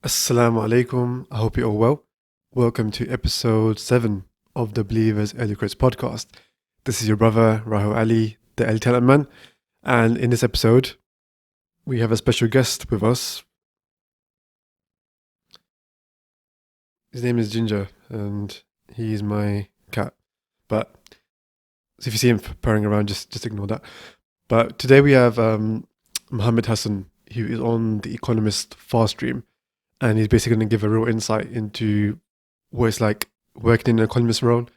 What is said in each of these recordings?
Assalamu alaikum. I hope you're all well. Welcome to episode 7 of the Believers Early Quotes podcast. This is your brother, Rahul Ali, the early talent man. And in this episode, we have a special guest with us. His name is Ginger, and he's my cat. But so if you see him purring around, just ignore that. But today we have Mohamed Hassan, who is on the Economist Fast stream. And he's basically going to give a real insight into what it's like working in an economist role,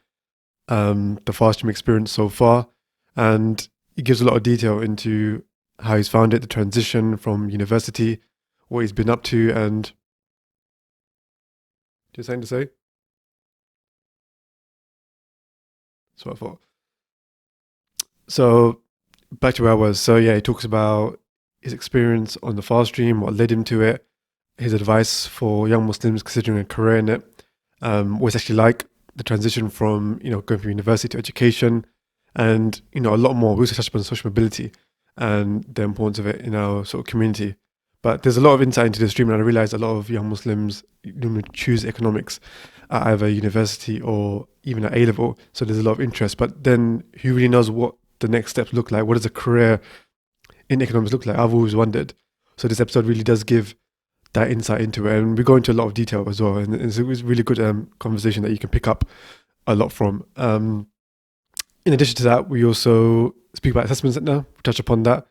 the fast stream experience so far, and he gives a lot of detail into how he's found it, the transition from university, what he's been up to, and do you have something to say? That's what I thought. So back to where I was. So yeah, he talks about his experience on the fast stream, what led him to it, his advice for young Muslims considering a career in it, what it's actually like, the transition from, going from university to education, and, a lot more. We also touched upon social mobility and the importance of it in our sort of community. But there's a lot of insight into the stream, and I realized a lot of young Muslims choose economics at either university or even at A-level. So there's a lot of interest. But then who really knows what the next steps look like? What does a career in economics look like? I've always wondered. So this episode really does give that insight into it, and we go into a lot of detail as well, and it's a really good conversation that you can pick up a lot from. In addition to that, we also speak about assessments now, touch upon that,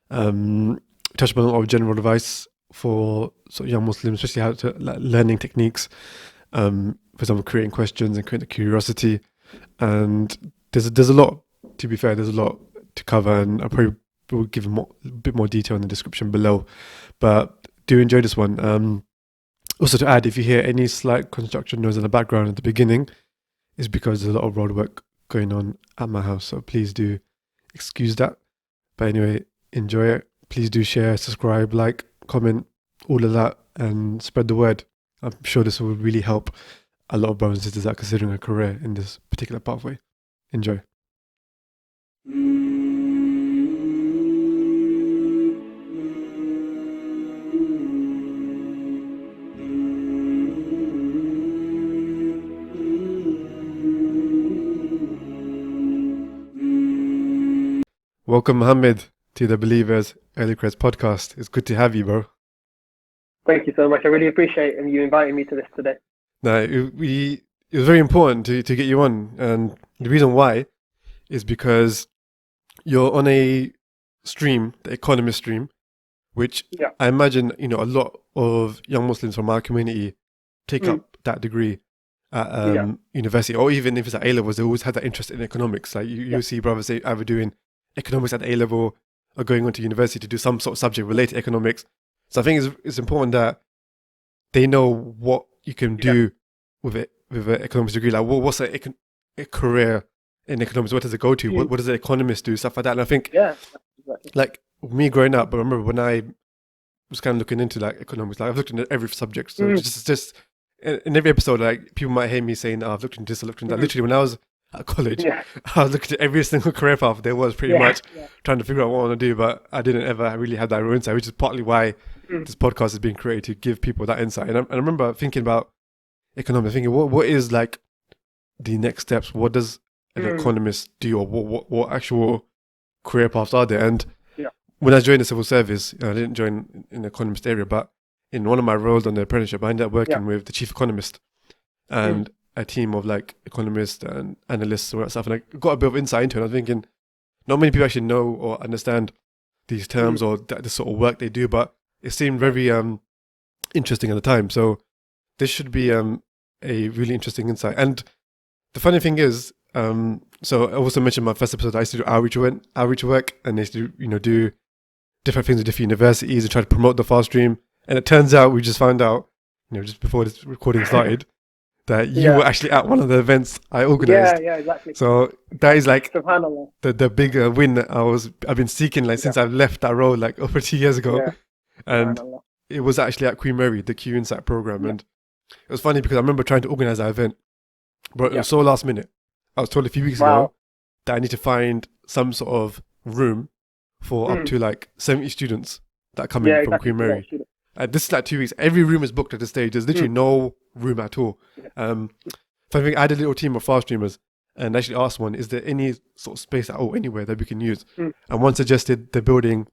touch upon a lot of general advice for sort of young Muslims, especially how to learning techniques, for example, creating questions and creating the curiosity. And there's a lot, to be fair, there's a lot to cover, and I probably will give a bit more detail in the description below, but do enjoy this one. Also to add, if you hear any slight construction noise in the background at the beginning, it's because there's a lot of road work going on at my house, so please do excuse that. But anyway, enjoy it. Please do share, subscribe, like, comment, all of that, and spread the word. I'm sure this will really help a lot of brothers and sisters that are considering a career in this particular pathway. Enjoy. Welcome, Mohammed, to the Believers Early Quotes podcast. It's good to have you, bro. Thank you so much. I really appreciate you inviting me to this today. Now, it was very important to get you on, and the reason why is because you're on a stream, the Economist stream, which Yeah. I imagine a lot of young Muslims from our community take up that degree at university, or even if it's at A levels, they always have that interest in economics. Like you see brothers say either doing economics at A level or going on to university to do some sort of subject related to economics. So I think it's important that they know what you can do with it, with an economics degree. Like what's a career in economics? What does it go to? What does an economist do? Stuff like that. And I think Exactly. like me growing up, I remember when I was kind of looking into like economics, like I've looked into every subject. So just in every episode, like people might hear me saying, "Oh, I've looked into this, I've looked into that." Literally, when I was at college, I was looking at every single career path there was, pretty much trying to figure out what I want to do, but I didn't ever really have that real insight, which is partly why this podcast is being created, to give people that insight. And I remember thinking about economics, thinking, what is like the next steps? What does an economist do, or what actual career paths are there? And when I joined the civil service, I didn't join in the economist area, but in one of my roles on the apprenticeship, I ended up working with the chief economist and a team of like economists and analysts and all that stuff. And I got a bit of insight into it. I was thinking, not many people actually know or understand these terms or the sort of work they do, but it seemed very interesting at the time. So this should be a really interesting insight. And the funny thing is, so I also mentioned in my first episode, I used to do outreach work, and I used to do different things at different universities and try to promote the fast stream. And it turns out, we just found out, just before this recording started, that you were actually at one of the events I organized. Yeah, exactly. So that is like SubhanAllah. the big win that I've been seeking since I've left that role like over 2 years ago. Yeah. And it was actually at Queen Mary, the Q Insight program. And it was funny because I remember trying to organize that event, but it was so last minute. I was told a few weeks ago that I need to find some sort of room for up to like 70 students that come in from Queen Mary. This is like 2 weeks. Every room is booked at this stage. There's literally no room at all. So I think I had a little team of fast streamers and actually asked one, is there any sort of space at all anywhere that we can use? And one suggested the building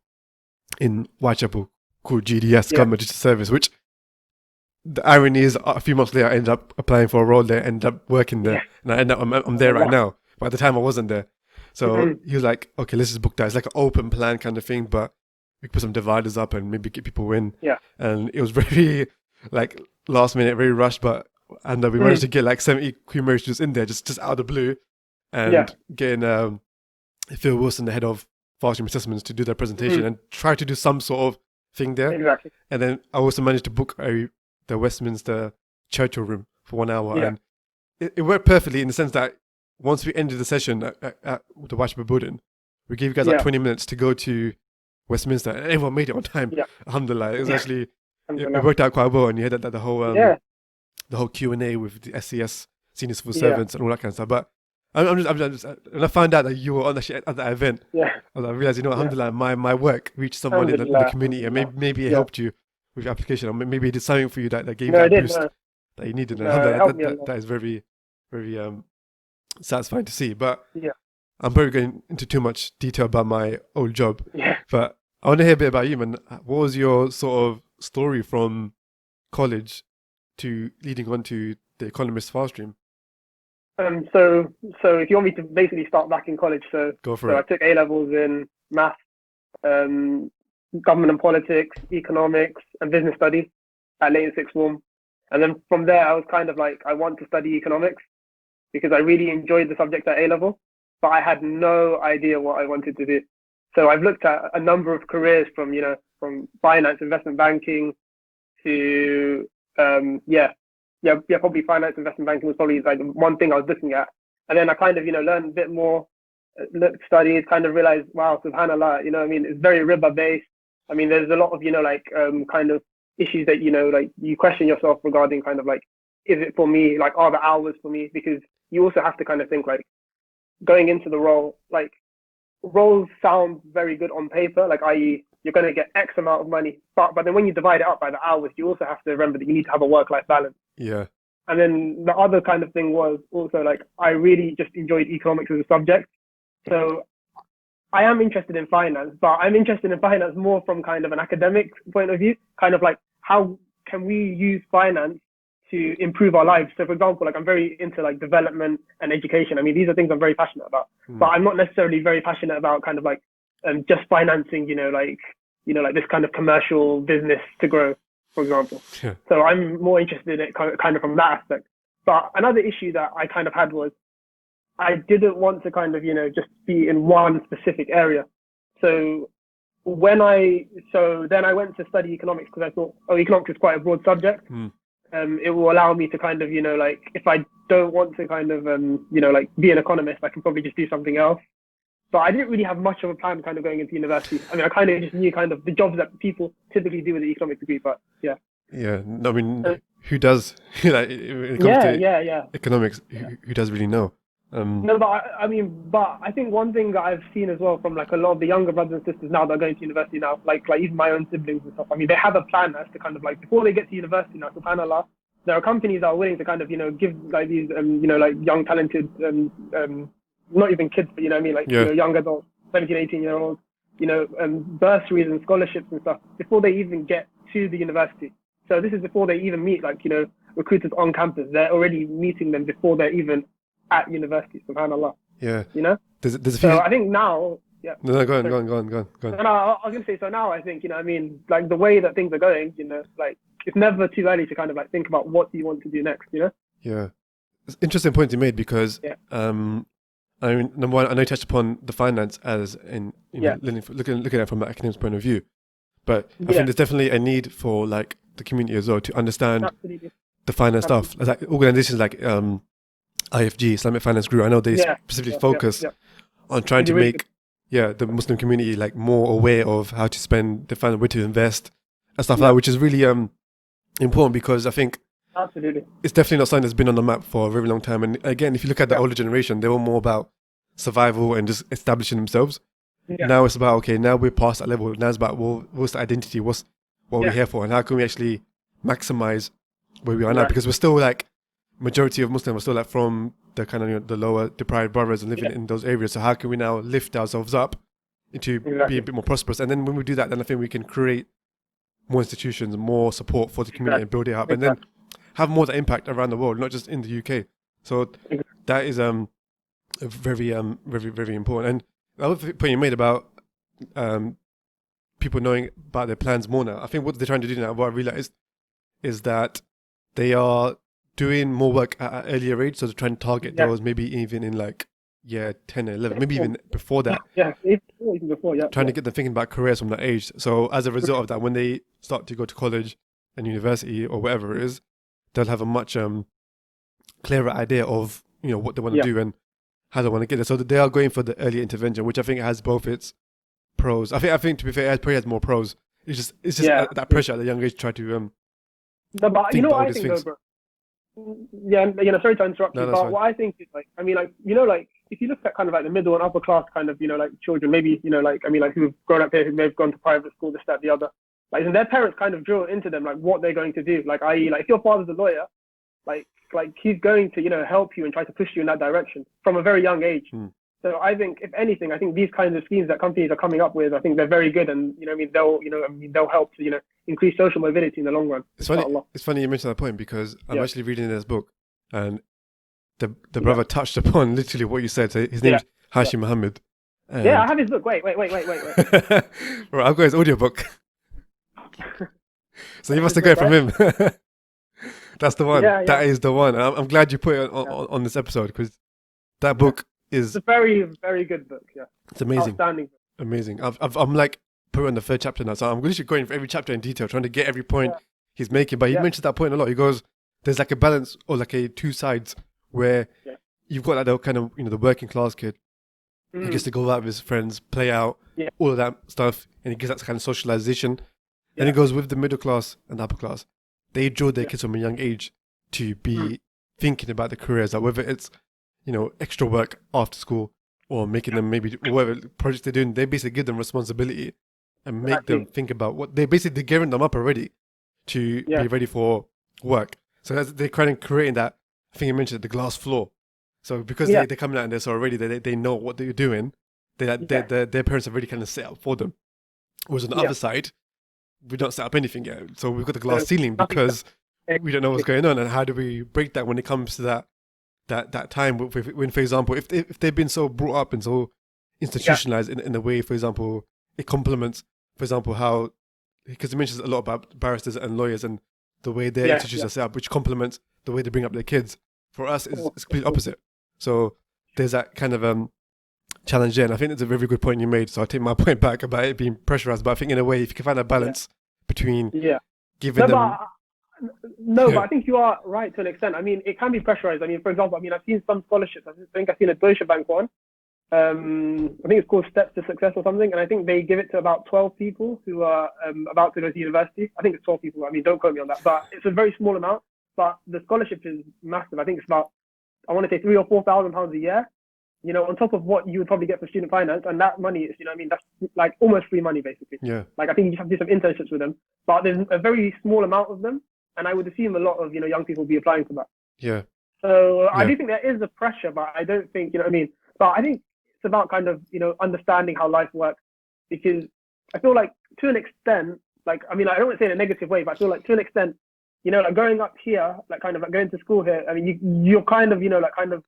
in Whitechapel called GDS, Government Digital Service, which the irony is a few months later I ended up applying for a role there, ended up working there, and I'm there right now. But at the time I wasn't there. So he was like, okay, let's just book that. It's like an open plan kind of thing, but we put some dividers up and maybe get people in. Yeah. And it was very like last minute, very rushed, but we managed to get like 70 Queen Mary students in there just out of the blue, and getting Phil Wilson, the head of Fast-Stream Assessments, to do their presentation and try to do some sort of thing there. Exactly. And then I also managed to book the Westminster Churchill room for 1 hour, and it worked perfectly in the sense that once we ended the session at the Whitechapel building, we gave you guys like 20 minutes to go to Westminster, and everyone made it on time. Alhamdulillah. It was actually it worked out quite well, and you had the whole Q&A with the SCS senior civil servants and all that kind of stuff. But I'm just when I found out that you were actually at that event, I realized, alhamdulillah, my work reached someone in the community, and maybe it helped you with your application, or maybe it did something for you that gave you that boost that you needed. That is very, very satisfying to see. But I'm probably going into too much detail about my old job. But I want to hear a bit about you, man. What was your sort of story from college to leading on to the Economist Fast stream? So if you want me to basically start back in college, go for it. I took A-levels in maths, government and politics, economics, and business studies at Leighton Sixth Form. And then from there, I was kind of like, I want to study economics because I really enjoyed the subject at A-level, but I had no idea what I wanted to do. So I've looked at a number of careers from finance, investment banking to, probably finance, investment banking was probably like one thing I was looking at. And then I kind of, learned a bit more, studied, kind of realized, wow, subhanAllah, it's very riba based. I mean, there's a lot of, kind of issues that, you question yourself regarding kind of like, is it for me? Like, are the hours for me? Because you also have to kind of think like going into the role, like roles sound very good on paper, like i.e. you're going to get X amount of money. But then when you divide it up by the hours, you also have to remember that you need to have a work-life balance. Yeah. And then the other kind of thing was also like, I really just enjoyed economics as a subject. So I am interested in finance, but I'm interested in finance more from kind of an academic point of view, kind of like how can we use finance to improve our lives? So for example, like I'm very into like development and education. I mean, these are things I'm very passionate about, but I'm not necessarily very passionate about kind of like just financing, like this kind of commercial business to grow, for example. So I'm more interested in it kind of from that aspect. But another issue that I kind of had was I didn't want to kind of, just be in one specific area. So then I went to study economics because I thought, economics is quite a broad subject. It will allow me to kind of, like if I don't want to kind of, like be an economist, I can probably just do something else. But I didn't really have much of a plan kind of going into university. I mean, I kind of just knew kind of the jobs that people typically do with the economics degree, but yeah. Yeah, I mean, who does? Like, when it comes to economics, who does really know? No, but I think one thing that I've seen as well from like a lot of the younger brothers and sisters now that are going to university now, like even my own siblings and stuff, I mean, they have a plan as to kind of like, before they get to university now, subhanAllah, there are companies that are willing to kind of, give like these, like young, talented, not even kids, but young adults, 17, 18-year-olds, bursaries and scholarships and stuff before they even get to the university. So this is before they even meet like, recruiters on campus. They're already meeting them before they're even at university, subhanAllah. Yeah. There's a few... So I think now, No, go on. No, I was going to say, so now I think, like the way that things are going, like it's never too early to kind of like think about what you want to do next, Yeah. It's interesting point you made because, I mean, number one, I know you touched upon the finance as in, looking at it from an academic point of view, but I think there's definitely a need for like the community as well to understand the finance stuff. Like organizations like IFG, Islamic Finance Group, I know they specifically focus on trying to make the Muslim community like more aware of how to spend the fund, where to invest and stuff like that, which is really important because I think it's definitely not something that's been on the map for a very long time. And again, if you look at the older generation, they were more about survival and just establishing themselves. Now it's about, okay, now we're past that level. Now it's about, what's the identity? What's what we're here for, and how can we actually maximize where we are now? Right. Because we're still like majority of Muslims are still like from the kind of the lower deprived boroughs and living in those areas. So how can we now lift ourselves up into being a bit more prosperous? And then when we do that, then I think we can create more institutions, more support for the community, and build it up, and then have more of that impact around the world, not just in the UK. So that is very very important. And the other point you made about people knowing about their plans more now. I think what they're trying to do now, what I realized, is that they are doing more work at an earlier age. So they're trying to target those maybe even in like year 10 or 11, maybe even before that. Even before, Trying to get them thinking about careers from that age. So as a result of that, when they start to go to college and university or whatever it is, they'll have a much clearer idea of what they want to do and how they want to get there. So that they are going for the early intervention, which I think has both its pros. I think to be fair, it probably has more pros. It's just that pressure at the young age to try to no, but you know what I think though, bro? Yeah, sorry to interrupt you, but what I think is like, I mean, like, like if you look at kind of like the middle and upper class kind of, like children, maybe, like, I mean, like who've grown up here, who may have gone to private school, this, that, the other, like, and their parents kind of drill into them, like what they're going to do. Like, i.e., like if your father's a lawyer, like he's going to, help you and try to push you in that direction from a very young age. So I think, if anything, I think these kinds of schemes that companies are coming up with, I think they're very good, and they'll help to increase social mobility in the long run. It's funny you mentioned that point, because I'm actually reading this book, and the brother touched upon literally what you said. So his name's Hashim Mohammed. Yeah, I have his book. Wait. Right, I've got his audiobook. So you must have got it from him. That's the one. That is the one. I'm glad you put it on this episode, because that book is... It's a very, very good book, It's amazing. Outstanding. Amazing. I'm like put on the third chapter now, so I'm literally going for every chapter in detail, trying to get every point he's making. But he mentions that point a lot. He goes, there's like a balance, or like two sides, where you've got like the kind of, the working class kid who gets to go out with his friends, play out, all of that stuff, and he gets that kind of socialization. And he goes with the middle class and the upper class. They draw their kids from a young age to be thinking about the careers, like whether it's, extra work after school, or making them maybe whatever projects they're doing. They basically give them responsibility and make them think about what they're gearing them up already to be ready for work. So they're kind of creating that. I think you mentioned the glass floor. So because they're coming out and they're so already, they know what they're doing. Their parents have already kind of set up for them. Whereas on the other side, we don't set up anything yet. So we've got the glass ceiling because we don't know what's going on. And how do we break that when it comes to that time when, for example, if they've been so brought up and so institutionalized in a way, for example, it complements, for example, how, because it mentions a lot about barristers and lawyers and the way their institutions are set up, which complements the way they bring up their kids. For us, it's completely opposite. So there's that kind of challenge there. And I think that's a very good point you made. So I take my point back about it being pressurized. But I think in a way, if you can find a balance between giving them... But I think you are right to an extent. I mean, it can be pressurized. I mean, for example, I've seen some scholarships. I think I've seen a Deutsche Bank one. I think it's called Steps to Success or something. And I think they give it to about 12 people who are about to go to university. I think it's 12 people. I mean, don't quote me on that. But it's a very small amount. But the scholarship is massive. I think it's about, I want to say £3,000 or £4,000 a year, on top of what you would probably get for student finance. And that money is, that's like almost free money, basically. Yeah. Like, I think you just have to do some internships with them. But there's a very small amount of them. And I would assume a lot of, young people will be applying for that. Yeah. So I do think there is a pressure, but I don't think, but I think it's about kind of, understanding how life works. Because I feel like to an extent, like, I mean, I don't want to say in a negative way, but I feel like to an extent, like growing up here, like kind of like going to school here, I mean, you're kind of, like kind of,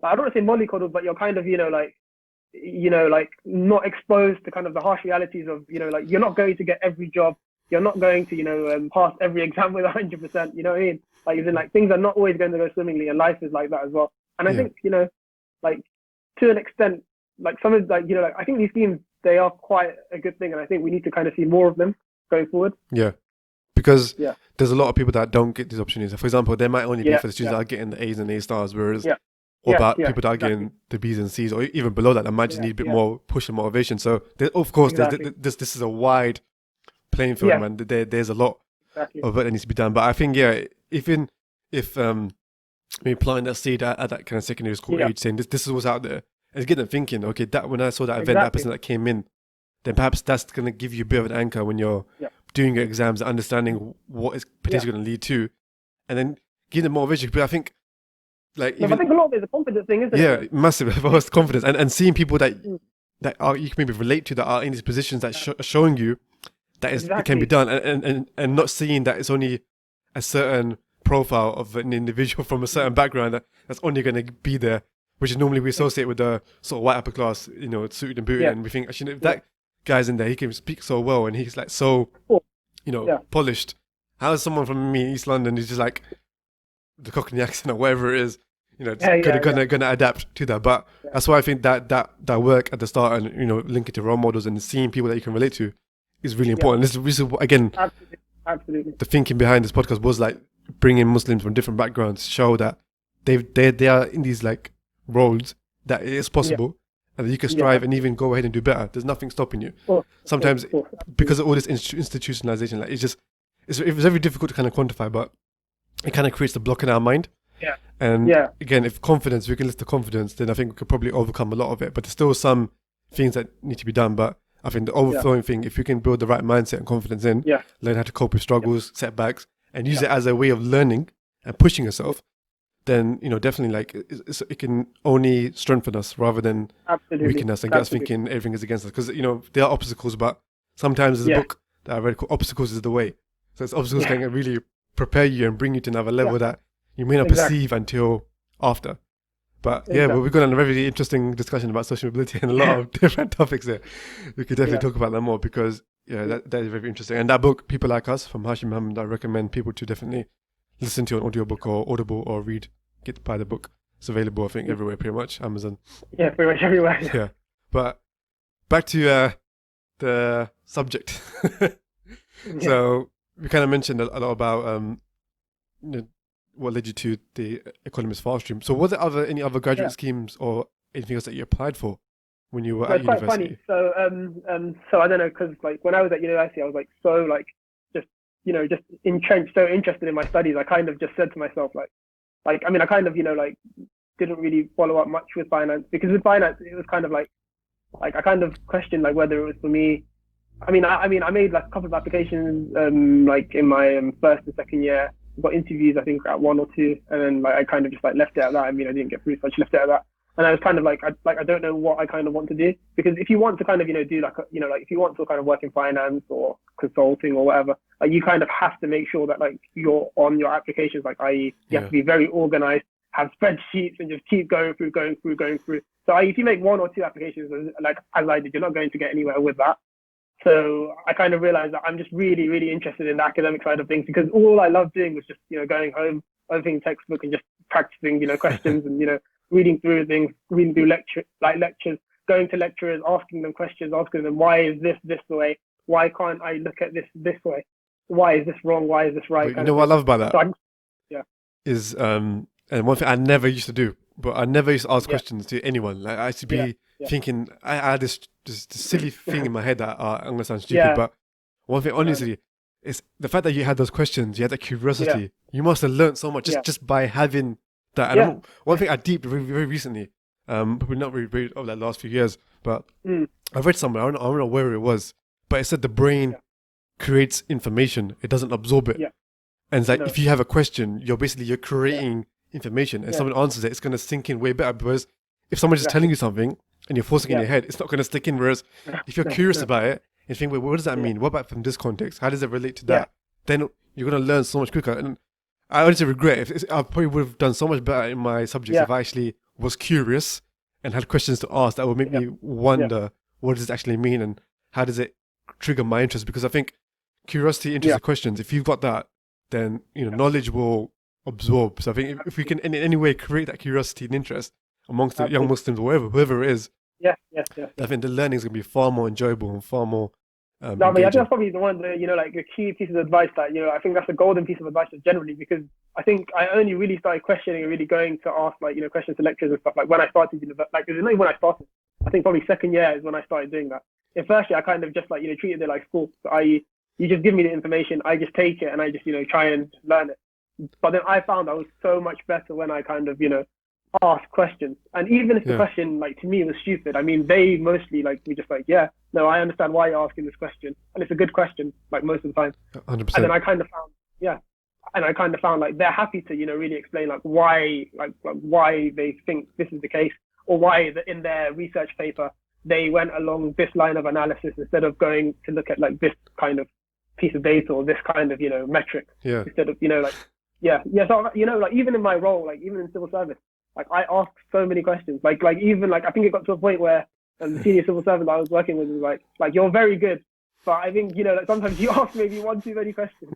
I don't want to say mollycoddled, but you're kind of, like not exposed to kind of the harsh realities of, like you're not going to get every job. You're not going to, pass every exam with 100%. You know what I mean? Like, like things are not always going to go swimmingly, and life is like that as well. And I think, like to an extent, like some of like, like I think these schemes, they are quite a good thing, and I think we need to kind of see more of them going forward. Yeah, because there's a lot of people that don't get these opportunities. For example, there might only be for the students that are getting the A's and A stars, whereas or about people that are getting the B's and C's, or even below that might just need a bit more push and motivation. So of course, this is a wide playing field, man. There's a lot of work that needs to be done. But I think, even if maybe planting that seed at that kind of secondary school age, saying this is what's out there, and get them thinking, okay, that when I saw that event, that person that came in, then perhaps that's going to give you a bit of an anchor when you're doing your exams, understanding what it's potentially going to lead to, and then give them motivation. But I think, like, No, but I think a lot of it is a confidence thing, isn't it? yeah, massive confidence, and seeing people that Mm. you can maybe relate to, that are in these positions, that are showing you that it can Exactly. be done, and not seeing that it's only a certain profile of an individual from a certain background that's only going to be there, which is normally we associate with the sort of white upper class, suited and booted, Yeah. and we think, actually, if that guy's in there, he can speak so well, and he's like so, Cool. polished. How is someone from me, East London, who's just like the Cockney accent or whatever it is, gonna adapt to that? But that's why I think that work at the start, and link it to role models and seeing people that you can relate to is really important. This is again, absolutely. the thinking behind this podcast was like bringing Muslims from different backgrounds, show that they are in these like roles, that it is possible, and that you can strive and even go ahead and do better. There's nothing stopping you. Sometimes because of all this institutionalization, like it was very difficult to kind of quantify, but it kind of creates the block in our mind. Yeah. And again, if we can list the confidence, then I think we could probably overcome a lot of it. But there's still some things that need to be done. But I think the overflowing thing, if you can build the right mindset and confidence in, learn how to cope with struggles, setbacks, and use it as a way of learning and pushing yourself, then definitely like it can only strengthen us rather than weaken us and get us thinking everything is against us. Because there are obstacles, but sometimes there's a book that I read called "Obstacles is the Way." So it's obstacles can really prepare you and bring you to another level that you may not perceive until after. But we've got a very interesting discussion about social mobility and a lot of different topics there. We could definitely talk about that more, because that is very interesting. And that book, People Like Us, from Hashim Mohammed, I recommend people to definitely listen to an audiobook or Audible or buy the book. It's available, I think, everywhere, pretty much. Amazon. Yeah, pretty much everywhere. Yeah. But back to the subject. So we kind of mentioned a lot about what led you to the Economist Fast stream. So was there any other graduate schemes or anything else that you applied for when you were at university? It's quite funny. So I don't know, because like when I was at university, I was like so like just entrenched, so interested in my studies. I kind of just said to myself I kind of didn't really follow up much with finance, because with finance it was kind of like I kind of questioned like whether it was for me. I made like a couple of applications like in my first and second year. Got interviews, I think, at 1 or 2, and then like I kind of just like left it at that. I didn't get through, so I just left it at that. And I was kind of like I don't know what I kind of want to do, because if you want to kind of do like if you want to kind of work in finance or consulting or whatever, like you kind of have to make sure that like you're on your applications, like i.e. you have to be very organized, have spreadsheets, and just keep going through. So if you make 1 or 2 applications, like as I did, you're not going to get anywhere with that. So I kind of realized that I'm just really, really interested in the academic side of things, because all I loved doing was just, going home, opening textbook and just practicing, questions and, reading through lectures, going to lecturers, asking them questions, asking them, why is this way? Why can't I look at this way? Why is this wrong? Why is this right? What I love about that is, and one thing I never used to do, but I never used to ask questions to anyone. Like I used to be thinking, I had this silly thing in my head that I'm going to sound stupid, but one thing, honestly, is the fact that you had those questions, you had that curiosity. You must have learned so much just by having that. And one thing I deeped very, very recently, probably not very over the last few years, but I read somewhere, I don't know where it was, but it said the brain creates information, it doesn't absorb it. And it's like, if you have a question, you're creating information, and someone answers it, it's going to sink in way better, because if someone's just telling you something and you're forcing it in your head, it's not going to stick in. Whereas if you're curious about it and think, wait, what does that mean? What about from this context? How does it relate to that? Then you're going to learn so much quicker. And I honestly regret, I probably would have done so much better in my subjects if I actually was curious and had questions to ask that would make me wonder, what does it actually mean and how does it trigger my interest? Because I think curiosity, interested questions, if you've got that, then knowledge will absorb. So I think if we can in any way create that curiosity and interest amongst the young Muslims or whoever it is, I think the learning is going to be far more enjoyable and far more no, but I think that's probably the one of the, like the key pieces of advice that, I think that's a golden piece of advice generally, because I think I only really started questioning and really going to ask questions to lecturers and stuff like when I started, it was not even when I started. I think probably second year is when I started doing that. In first year, I kind of just treated it like school. So you just give me the information, I just take it and I just, try and learn it. But then I found I was so much better when I kind of, ask questions. And even if the Yeah, question, like, to me was stupid, I mean, they mostly like we just like, yeah, no, I understand why you're asking this question, and it's a good question, like most of the time. And then 100%. I kind of found, yeah, and I kind of found like they're happy to, really explain like why, like why they think this is the case, or why in their research paper they went along this line of analysis instead of going to look at like this kind of piece of data or this kind of metric Yeah. instead of like yeah. So like even in my role, like even in civil service, like I asked so many questions. Like even like I think it got to a point where the senior civil servant I was working with was like you're very good, but I think like sometimes you ask maybe one too many questions.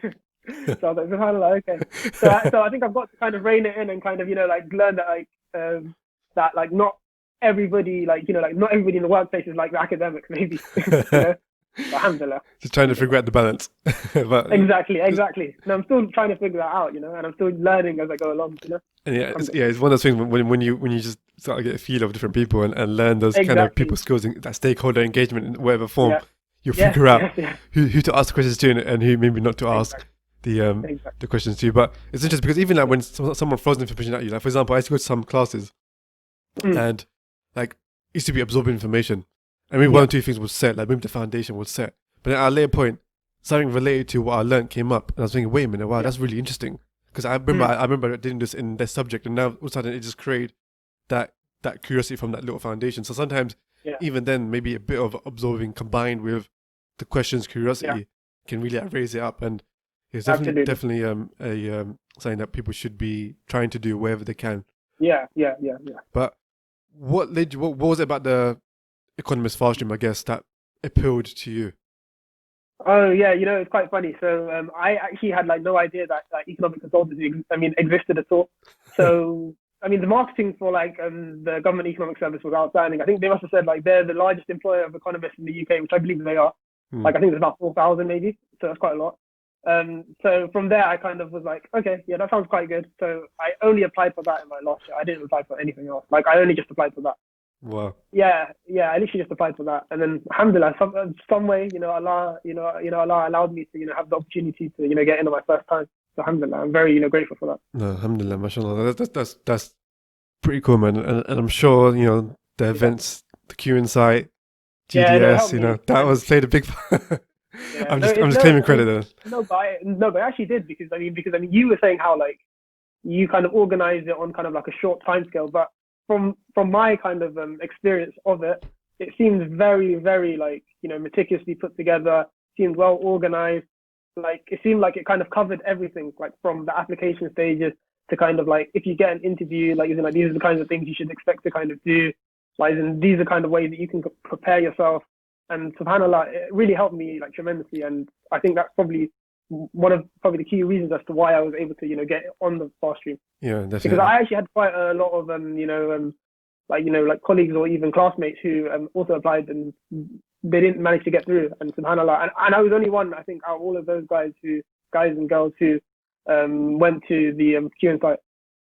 So I was kind of like, okay. So I think I've got to kind of rein it in and kind of like learn that that like not everybody like not everybody in the workplace is like the academics maybe. Alhamdulillah. Just trying to figure out the balance. But Exactly. And I'm still trying to figure that out, and I'm still learning as I go along. and it's one of those things when you just start to get a feel of different people and learn those kind of people Exactly. skills and that stakeholder engagement in whatever form, Yeah. you Yes. figure out Yes. who to ask questions to and who maybe not to ask Exactly. the Exactly. questions to. But it's interesting because even like Yeah. when someone throws information at you, like for example, I used to go to some classes Mm. and like used to be absorbing information, and maybe one Yeah. or two things was set, like maybe the foundation was set, but then at a later point, something related to what I learned came up, and I was thinking, wait a minute, wow, Yeah. that's really interesting. Because I remember doing this in this subject, and now all of a sudden it just created that curiosity from that little foundation. So sometimes, Yeah. even then, maybe a bit of absorbing combined with the question's Yeah. curiosity can really raise it up. And it's Absolutely. definitely a something that people should be trying to do wherever they can. Yeah. Yeah. Yeah. Yeah. But what led you? What was it about the Economist Fast stream, I guess, that appealed to you? Oh yeah, it's quite funny. So I actually had like no idea that economic consultancy, existed at all. So I mean, the marketing for like the government economic service was outstanding. I think they must have said like they're the largest employer of economists in the UK, which I believe they are. Hmm. Like I think there's about 4,000 maybe, so that's quite a lot. So from there, I kind of was like, okay, yeah, that sounds quite good. So I only applied for that in my last year. I didn't apply for anything else. Like I only just applied for that. Wow. Yeah, yeah. I literally just applied for that, and then, alhamdulillah, some way, Allah, Allah allowed me to, have the opportunity to, get into my first time. So, alhamdulillah, I'm very, grateful for that. No, alhamdulillah, mashallah. That's pretty cool, man. And I'm sure, the Yeah, events, the Q Insight, yeah. No, it GDS, helped me that was tremendously. played a big part. Yeah, I'm no, just I'm it, just no. claiming I mean, credit there. but I actually did because you were saying how like you kind of organized it on kind of like a short time scale, but from my kind of experience of it, it seems very very like meticulously put together, seemed well organized. Like it seemed like it kind of covered everything, like from the application stages to kind of like if you get an interview, like like these are the kinds of things you should expect to kind of do, like and these are kind of ways that you can prepare yourself. And subhanallah, it really helped me like tremendously, and I think that's probably one of the key reasons as to why I was able to get on the fast stream, Yeah, because definitely. I actually had quite a lot of like colleagues or even classmates who also applied and they didn't manage to get through. And subhanallah, and I was only one, I think, out of all of those guys and girls who went to the Q site.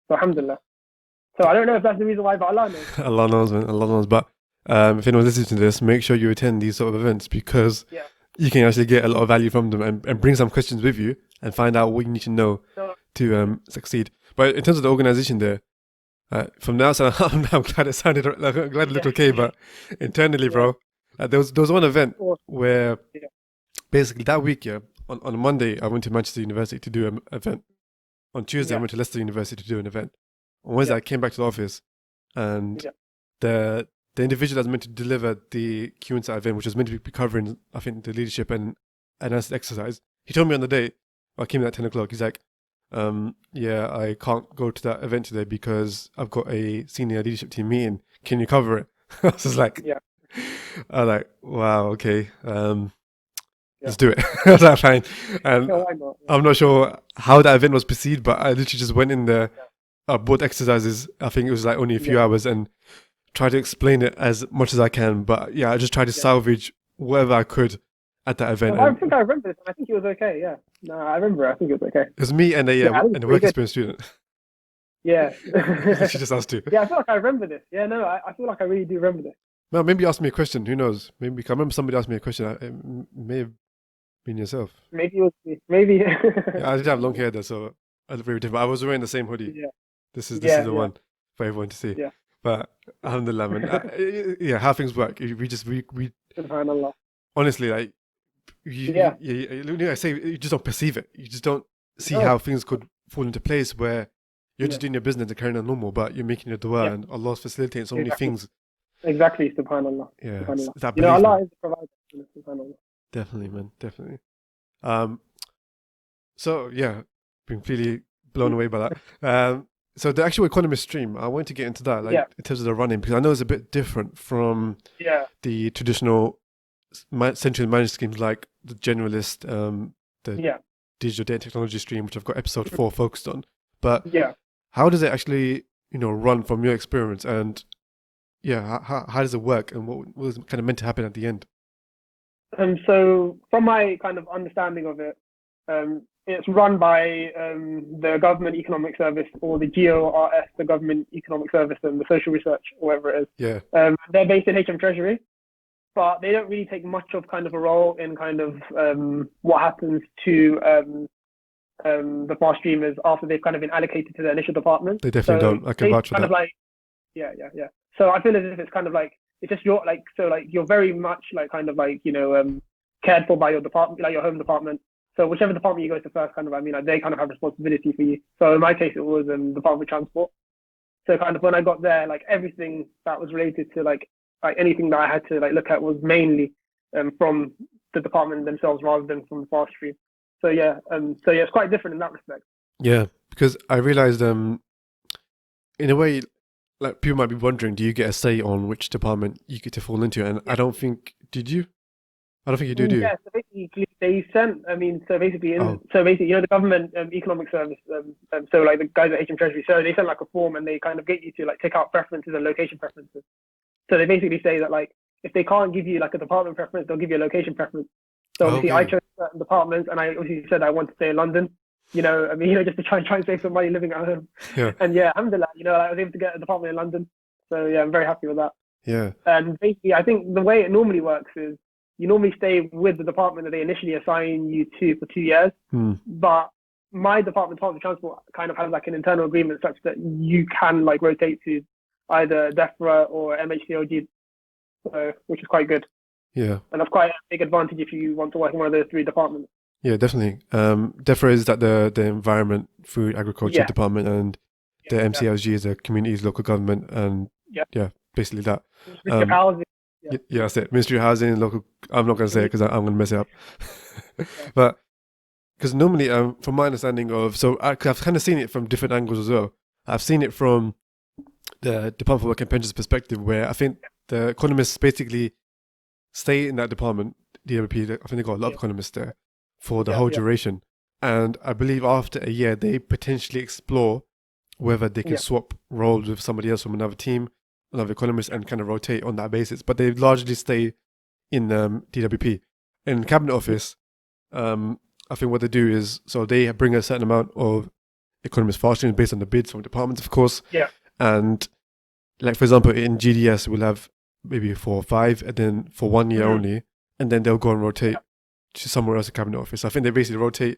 So alhamdulillah. So I don't know if that's the reason why, but Allah knows. Allah knows, man. Allah knows. But if anyone's listening to this, make sure you attend these sort of events because Yeah. you can actually get a lot of value from them and bring some questions with you and find out what you need to know So to succeed. But in terms of the organization there, from the outside, I'm glad it sounded like I'm glad it looked yeah, okay, but internally, yeah, bro, there was one event or, where yeah, basically that week, yeah, on Monday I went to Manchester University to do an event. On Tuesday I yeah, went to Leicester University to do an event. On Wednesday yeah, I came back to the office, and yeah, the individual that's meant to deliver the Q Insight event, which was meant to be covering, I think, the leadership and analysis exercise, he told me on the day I came in at 10 o'clock. He's like, yeah, I can't go to that event today because I've got a senior leadership team meeting. Can you cover it? I was just like, yeah, I was like, wow, okay, yeah. let's do it. I was like, fine. And No, why not? Yeah, I'm not sure how that event was perceived, but I literally just went in there, yeah, both exercises. I think it was like only a few yeah, hours, and try to explain it as much as I can. But yeah, I just tried to yeah. salvage whatever I could at that event. No, I And think I remember this, and I think it was okay. Yeah, no, I remember. I think it was okay. it was me and Yeah, I think and it's a pretty work good. experience student. Yeah. It's literally just us two. Yeah, I feel like I remember this. Yeah, no, I feel like I really do remember this. Well, maybe you asked me a question. Who knows? Maybe I remember somebody asked me a question. It may have been yourself. Maybe it was me. Maybe. Yeah, I did have long hair though, so I look very different. I was wearing the same hoodie. Yeah. This is Yeah, the yeah, one for everyone to see. yeah. But alhamdulillah, man. Yeah, how things work. We Subhanallah. honestly, like, Yeah. I say, you just don't perceive it. You just don't see Oh, how things could fall into place where you're yeah, just doing your business and carrying on normal, but you're making your dua yeah. and Allah's facilitating so many Exactly. things. Exactly. Subhanallah. Yeah, Subhanallah. it's that You know, belief, man. Allah is the provider. Subhanallah. Definitely, man. Definitely. Um, so yeah, been completely blown away by that. So the actual Economist stream, I want to get into that, like Yeah. in terms of the running, because I know it's a bit different from Yeah. the traditional centrally managed schemes like the generalist, the Yeah. digital data technology stream, which I've got episode 4 focused on. But Yeah. how does it actually, run from your experience? And yeah, how does it work? And what was kind of meant to happen at the end? So from my kind of understanding of it, it's run by the Government Economic Service, or the GORS, the Government Economic Service, and the Social Research, or whatever it is. Yeah. They're based in HM Treasury, but they don't really take much of kind of a role in kind of what happens to the fast streamers after they've kind of been allocated to their initial department. They definitely So don't. I can it's vouch for kind that. of like, yeah, yeah, yeah. So I feel as if it's kind of like, it's just your, like, so like you're very much like kind of like, cared for by your department, like your home department. So whichever department you go to first, kind of, I mean, like, they kind of have responsibility for you. So in my case, it was Department of Transport. So kind of when I got there, like everything that was related to like anything that I had to like look at was mainly from the department themselves rather than from the fast stream. So yeah, it's quite different in that respect. Yeah, because I realized, in a way, like people might be wondering, do you get a say on which department you get to fall into? And I Yeah. don't think, did you? I don't think you do you? Yeah, so basically they sent. I mean, Oh, so basically, the government economic service. So like the guys at HM Treasury, so they send like a form and they kind of get you to like tick out preferences and location preferences. So they basically say that like if they can't give you like a department preference, they'll give you a location preference. So obviously, I okay. chose certain departments, and I obviously said I want to stay in London. I mean, just to try and save some money living at home. Yeah, And yeah, alhamdulillah, I was able to get a department in London. So yeah, I'm very happy with that. yeah. And basically, I think the way it normally works is you normally stay with the department that they initially assign you to for 2 years. Hmm. But my Department of Transport, kind of has like an internal agreement such that you can like rotate to either DEFRA or MHCOG, which is quite good. Yeah, And that's quite a big advantage if you want to work in one of those 3 departments. yeah, definitely. DEFRA is that the Environment, Food, Agriculture Yeah, Department, and the yeah, MCLG is the Communities, Local Government, and yeah. yeah, basically that. Ministry of Housing. Yeah. Yeah, that's it. Ministry of Housing, local. I'm not going to say it because I'm going to mess it up. But because normally, from my understanding of, cause I've kind of seen it from different angles as well. I've seen it from the Department for Work and Pensions perspective, where I think the economists basically stay in that department, DWP. I think they got a lot of economists there for the whole Yeah. duration. And I believe after a year, they potentially explore whether they can Yeah. swap roles with somebody else from another team, another economist, and kind of rotate on that basis. But they largely stay in DWP. In Cabinet Office, I think what they do is, so they bring a certain amount of economist fast streams based on the bids from departments, of course. Yeah. And like, for example, in GDS, we'll have maybe 4 or 5, and then for 1 year only, and then they'll go and rotate to somewhere else in Cabinet Office. I think they basically rotate,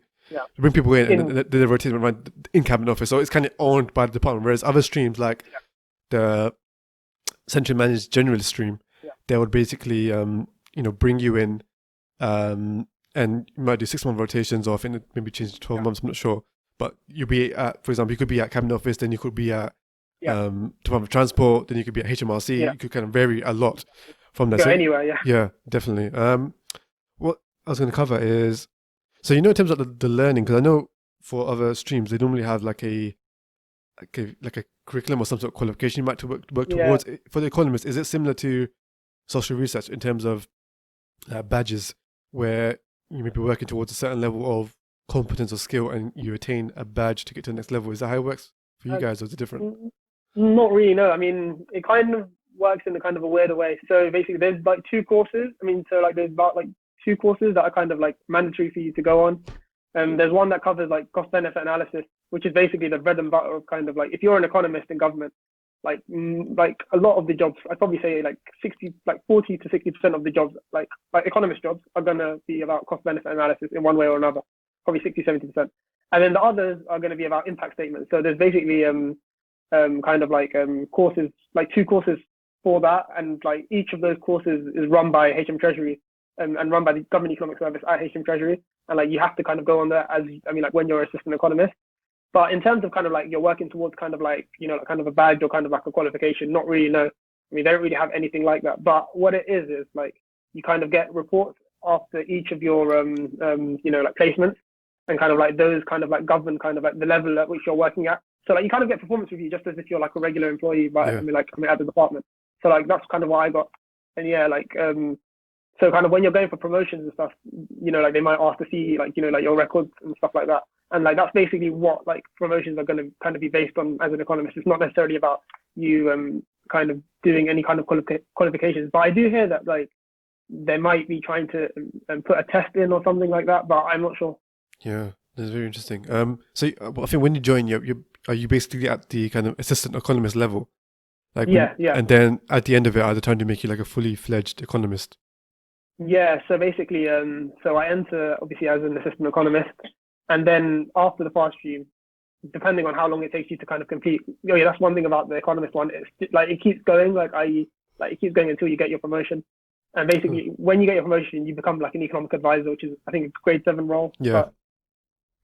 bring people in, and then they rotate them around in Cabinet Office. So it's kind of owned by the department. Whereas other streams, like the centrally managed generalist stream, they would basically, bring you in, and you might do 6-month rotations, or I think it maybe change to 12 months. I'm not sure. But you'll be at, for example, you could be at Cabinet Office, then you could be at Department of Transport, then you could be at HMRC. You could kind of vary a lot from that. Go So, anywhere, yeah. Yeah, definitely. What I was going to cover is, so in terms of the learning, because I know for other streams they normally have like a curriculum or some sort of qualification you might to work towards. For the economist, is it similar to social research in terms of badges, where you may be working towards a certain level of competence or skill, and you attain a badge to get to the next level? Is that how it works for you guys, or is it different? Not really, no. I mean, it kind of works in a kind of a weirder way. So basically, there's like 2 courses. I mean, so like there's about like 2 courses that are kind of like mandatory for you to go on. There's one that covers like cost benefit analysis, which is basically the bread and butter of kind of like, if you're an economist in government, like a lot of the jobs, I'd probably say like 40 to 60% of the jobs, like economist jobs, are gonna be about cost benefit analysis in one way or another, probably 60, 70%. And then the others are going to be about impact statements. So there's basically kind of like courses, like 2 courses for that, and like each of those courses is run by HM Treasury and run by the Government Economic Service at HM Treasury, and like you have to kind of go on there as like when you're assistant economist. But in terms of kind of like you're working towards kind of like like kind of a badge or kind of like a qualification, not really. No, I mean they don't really have anything like that. But what it is like you kind of get reports after each of your like placements, and kind of like those kind of like govern kind of like the level at which you're working at. So like you kind of get performance review just as if you're like a regular employee, but Yeah. at the department. So like that's kind of what I got. And yeah, like so kind of when you're going for promotions and stuff, like they might ask to see like like your records and stuff like that. And like that's basically what like promotions are going to kind of be based on as an economist. It's not necessarily about you kind of doing any kind of qualifications. But I do hear that like they might be trying to put a test in or something like that, but I'm not sure. Yeah, that's very interesting. So I think when you join, are you basically at the kind of assistant economist level? Like Yeah. and then at the end of it, are they trying to make you like a fully fledged economist? Yeah, so basically, so I enter obviously as an assistant economist, and then after the fast stream, depending on how long it takes you to kind of complete. Oh yeah, that's one thing about the economist one. It's like it keeps going, like it keeps going until you get your promotion. And basically, when you get your promotion, you become like an economic advisor, which is I think a grade 7 role. Yeah. But,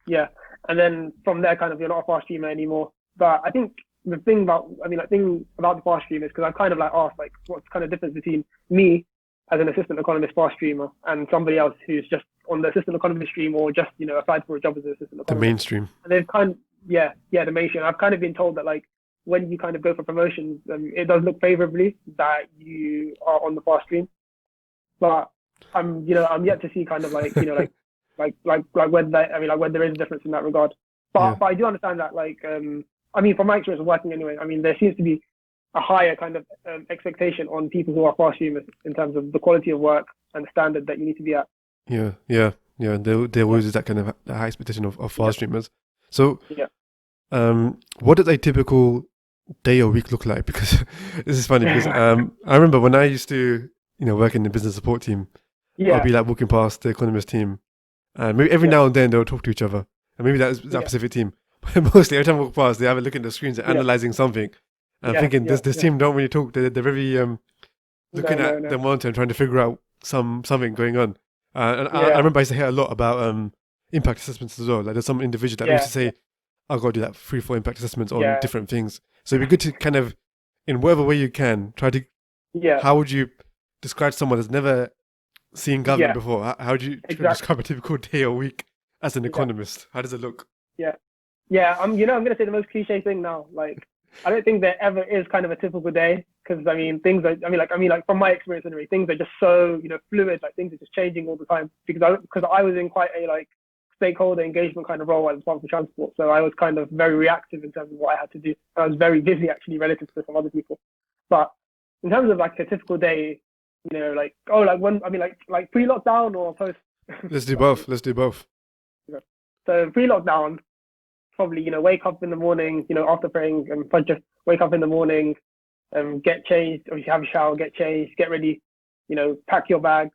yeah, and then from there, kind of you're not a fast streamer anymore. But I think the thing about the fast stream is because I've kind of like asked like what's kind of difference between me as an assistant economist fast streamer and somebody else who's just on the assistant economist stream or just applied for a job as an assistant economist. The mainstream. And they've kind of the mainstream. I've kind of been told that like when you kind of go for promotions, it does look favorably that you are on the fast stream. But I'm yet to see kind of like like whether whether there is a difference in that regard. But I do understand that like from my experience of working anyway, there seems to be a higher kind of expectation on people who are fast streamers in terms of the quality of work and the standard that you need to be at. Yeah. There always is that kind of high expectation of fast streamers. So, what does a typical day or week look like? Because this is funny because I remember when I used to work in the business support team, I'll be like walking past the economist team, and maybe every now and then they'll talk to each other, and maybe that's that specific team. But mostly every time I walk past, they have a look at the screens and analyzing something. I'm thinking this team don't really talk. They're very looking at the monitor and trying to figure out something going on. And I remember I used to hear a lot about impact assessments as well. Like there's some individual that used to say, "I've got to do that 3-4 impact assessments on different things." So it'd be good to kind of, in whatever way you can, try to. How would you describe someone that's never seen government before? How would you describe a typical day or week as an economist? How does it look? I'm going to say the most cliche thing now. Like, I don't think there ever is kind of a typical day because things are. From my experience anyway, things are just so fluid. Like things are just changing all the time because I was in quite a like stakeholder engagement kind of role as part of transport, so I was kind of very reactive in terms of what I had to do. I was very busy actually relative to some other people. But in terms of like a typical day, like pre-lockdown or post. Let's do both. So pre-lockdown. Probably, wake up in the morning, after praying and Fajr, wake up in the morning, get changed, obviously have a shower, get changed, get ready, pack your bag.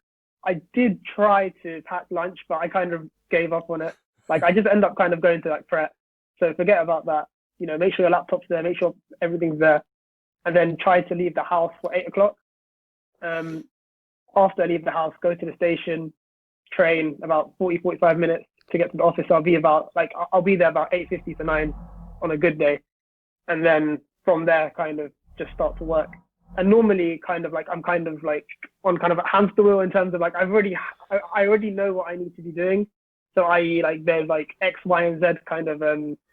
I did try to pack lunch, but I kind of gave up on it. Like I just end up kind of going to like prep. So forget about that. Make sure your laptop's there, make sure everything's there, and then try to leave the house for 8 o'clock. After I leave the house, go to the station, train about 45 minutes to get to the office. I'll be there about 8:50 to 9 on a good day, and then from there kind of just start to work. And normally kind of like I'm kind of like on kind of a hamster wheel in terms of like I already know what I need to be doing. So there's like X, Y, and Z kind of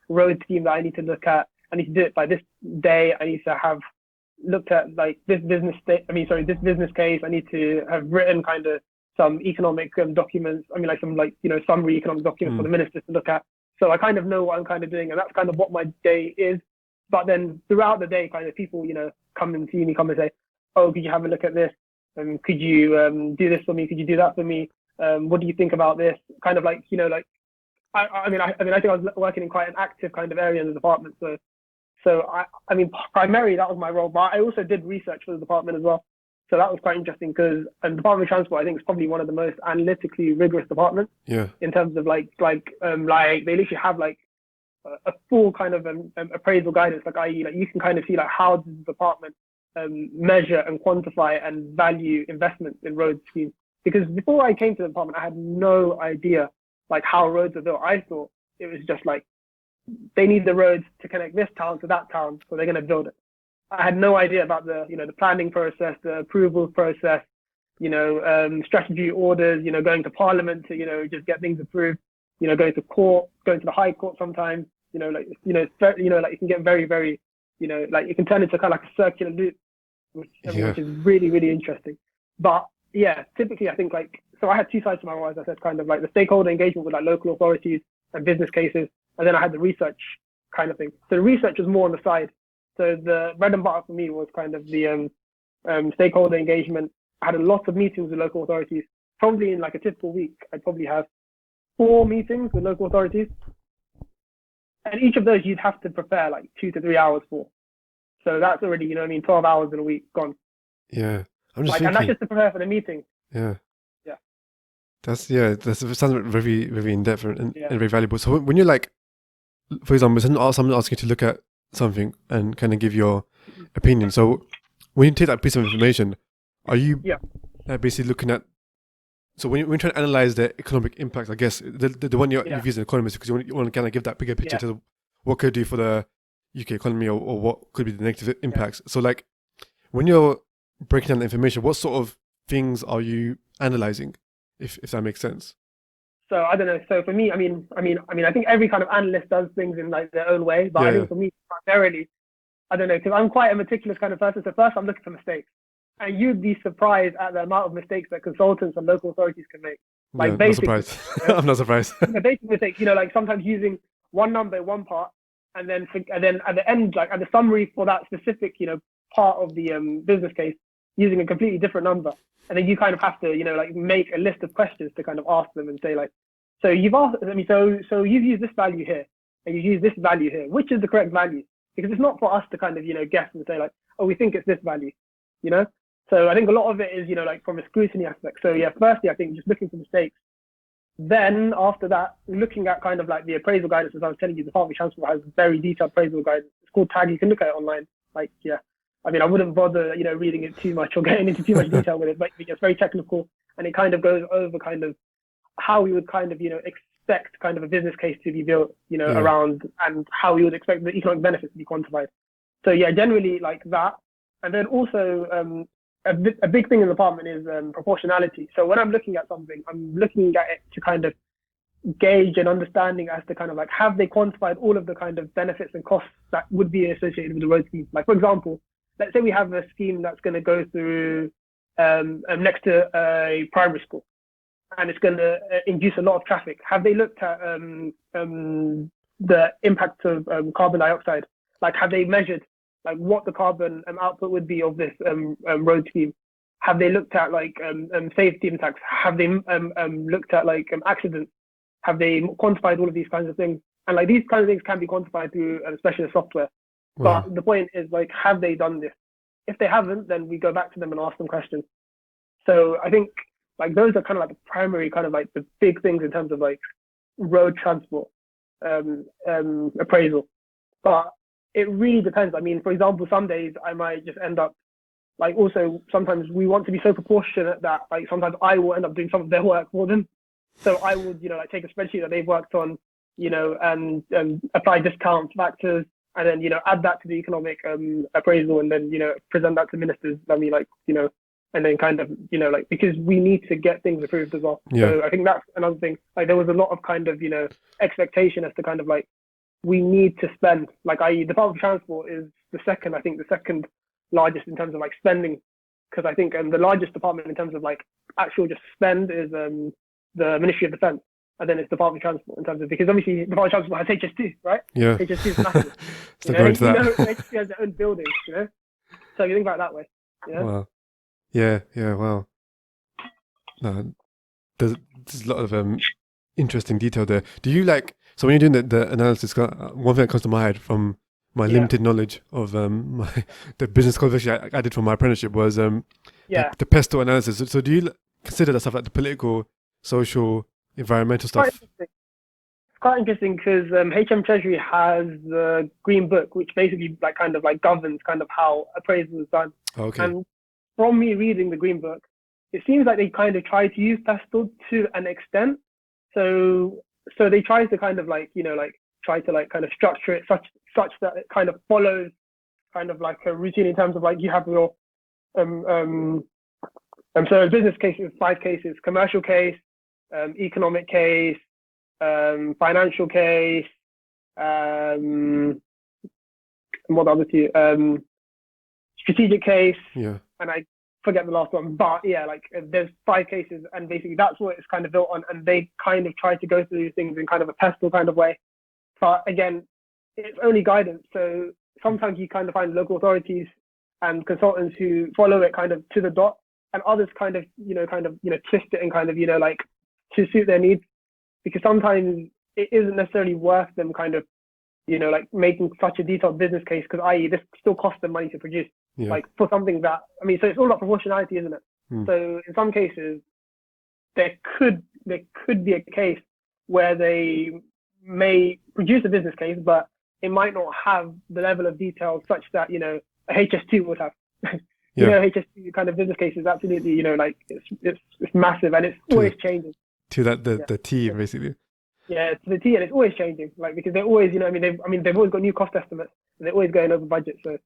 road scheme that I need to look at. I need to do it by this day. I need to have looked at like this business case. I need to have written kind of some economic documents. Summary economic documents for the ministers to look at. So I kind of know what I'm kind of doing, and that's kind of what my day is. But then throughout the day, kind of people, come and see me, come and say, "Oh, could you have a look at this? Could you do this for me? Could you do that for me? What do you think about this?" Kind of like, I think I was working in quite an active kind of area in the department. So primarily that was my role, but I also did research for the department as well. So that was quite interesting because the Department of Transport, I think, is probably one of the most analytically rigorous departments. Yeah. In terms of they literally have like a full kind of appraisal guidance, like i.e. like you can kind of see like how does the department measure and quantify and value investments in road schemes. Because before I came to the department, I had no idea like how roads are built. I thought it was just like they need the roads to connect this town to that town, so they're going to build it. I had no idea about the the planning process, the approval process, strategy orders, going to parliament to just get things approved, going to court, going to the high court sometimes, like it can get very, very, like it can turn into kind of like a circular loop, which is really, really interesting. But yeah, typically I think like, so I had two sides to my role, as I said, kind of like the stakeholder engagement with like local authorities and business cases, and then I had the research kind of thing. So the research was more on the side. So the bread and butter for me was kind of the stakeholder engagement. I had a lot of meetings with local authorities. Probably in like a typical week, I'd probably have 4 meetings with local authorities. And each of those you'd have to prepare like 2 to 3 hours for. So that's already, 12 hours in a week gone. Yeah. I'm just thinking, and that's just to prepare for the meeting. Yeah. Yeah. That sounds very, very in-depth and very valuable. So when you're like, for example, someone asking you to look at something and kind of give your opinion. So when you take that piece of information, are you basically looking at, so when you're trying to analyze the economic impact, I guess, the one you've used in Economist, because you want to kind of give that bigger picture to what could do for the UK economy or what could be the negative impacts. So like, when you're breaking down the information, what sort of things are you analyzing, if that makes sense? So I don't know. So for me, I think every kind of analyst does things in like their own way. But I think for me, primarily, I don't know, because I'm quite a meticulous kind of person. So first, I'm looking for mistakes, and you'd be surprised at the amount of mistakes that consultants and local authorities can make. Like basic, not surprised. I'm not surprised. Basic mistakes, like sometimes using one number in one part, and then at the end, like at the summary for that specific, part of the business case, using a completely different number. And then you kind of have to, like make a list of questions to kind of ask them and say like, so you've asked, so you've used this value here and you use this value here. Which is the correct value? Because it's not for us to kind of, guess and say like, oh, we think it's this value, So I think a lot of it is, like from a scrutiny aspect. So yeah, firstly, I think just looking for mistakes. Then after that, looking at kind of like the appraisal guidance, as I was telling you, the Department of Transport has very detailed appraisal guidance. It's called TAG. You can look at it online. Like, yeah. I wouldn't bother, reading it too much or getting into too much detail with it, but it's very technical, and it kind of goes over kind of how we would kind of, expect kind of a business case to be built, around, and how we would expect the economic benefits to be quantified. So yeah, generally like that. And then also a big thing in the department is proportionality. So when I'm looking at something, I'm looking at it to kind of gauge an understanding as to kind of like, have they quantified all of the kind of benefits and costs that would be associated with the road scheme? Like, for example, let's say we have a scheme that's going to go through next to a primary school, and it's going to induce a lot of traffic. Have they looked at the impact of carbon dioxide? Like, have they measured like what the carbon output would be of this road scheme? Have they looked at like safety impacts? Have they looked at like accidents? Have they quantified all of these kinds of things? And like these kinds of things can be quantified through specialist software. Wow. But the point is like, have they done this? If they haven't, then we go back to them and ask them questions. So I think like those are kind of like the primary kind of like the big things in terms of like road transport appraisal. But it really depends. For example, some days I might just end up like, also sometimes we want to be so proportionate that like sometimes I will end up doing some of their work for them. So I would, like take a spreadsheet that they've worked on, and apply discount factors, and then, add that to the economic appraisal, and then, present that to ministers. And then kind of, like, because we need to get things approved as well. Yeah. So I think that's another thing. Like there was a lot of kind of, expectation as to kind of like, we need to spend, like, i.e. the Department of Transport is the second largest in terms of like spending. Because I think the largest department in terms of like actual just spend is the Ministry of Defence. And then it's Department of Transport in terms of, because obviously the Department of Transport has HS2, right? Yeah. HS2 is massive. So go into that. HS2 has their own buildings, So you think about it that way. Wow. Yeah, wow. No, there's a lot of interesting detail there. Do you like, so when you're doing the analysis, one thing that comes to my head from my limited knowledge of the business qualification I did for my apprenticeship was the PESTO analysis. So do you consider that stuff like the political, social, environmental stuff? It's quite interesting because HM Treasury has the Green Book, which basically like kind of like governs kind of how appraisal is done. Okay. And from me reading the Green Book, it seems like they kind of try to use pestle to an extent. So they try to kind of like, like try to like kind of structure it such that it kind of follows kind of like a routine in terms of like you have your so business cases, 5 cases: commercial case, economic case, financial case, and what the other two, strategic case, Yeah. and I forget the last one, but yeah, like there's 5 cases, and basically that's what it's kind of built on, and they kind of try to go through these things in kind of a pestle kind of way. But again, it's only guidance, so sometimes you kind of find local authorities and consultants who follow it kind of to the dot, and others kind of twist it and kind of like to suit their needs, because sometimes it isn't necessarily worth them kind of like making such a detailed business case, because i.e. this still costs them money to produce, like for something that, I mean, so it's all about proportionality, isn't it? So in some cases there could be a case where they may produce a business case, but it might not have the level of detail such that a HS2 would have. HS2 kind of business case is absolutely like it's massive, and it's always changing. To the T basically. Yeah, to the T, and it's always changing. Like, because they're always they've always got new cost estimates, and they're always going over budget. So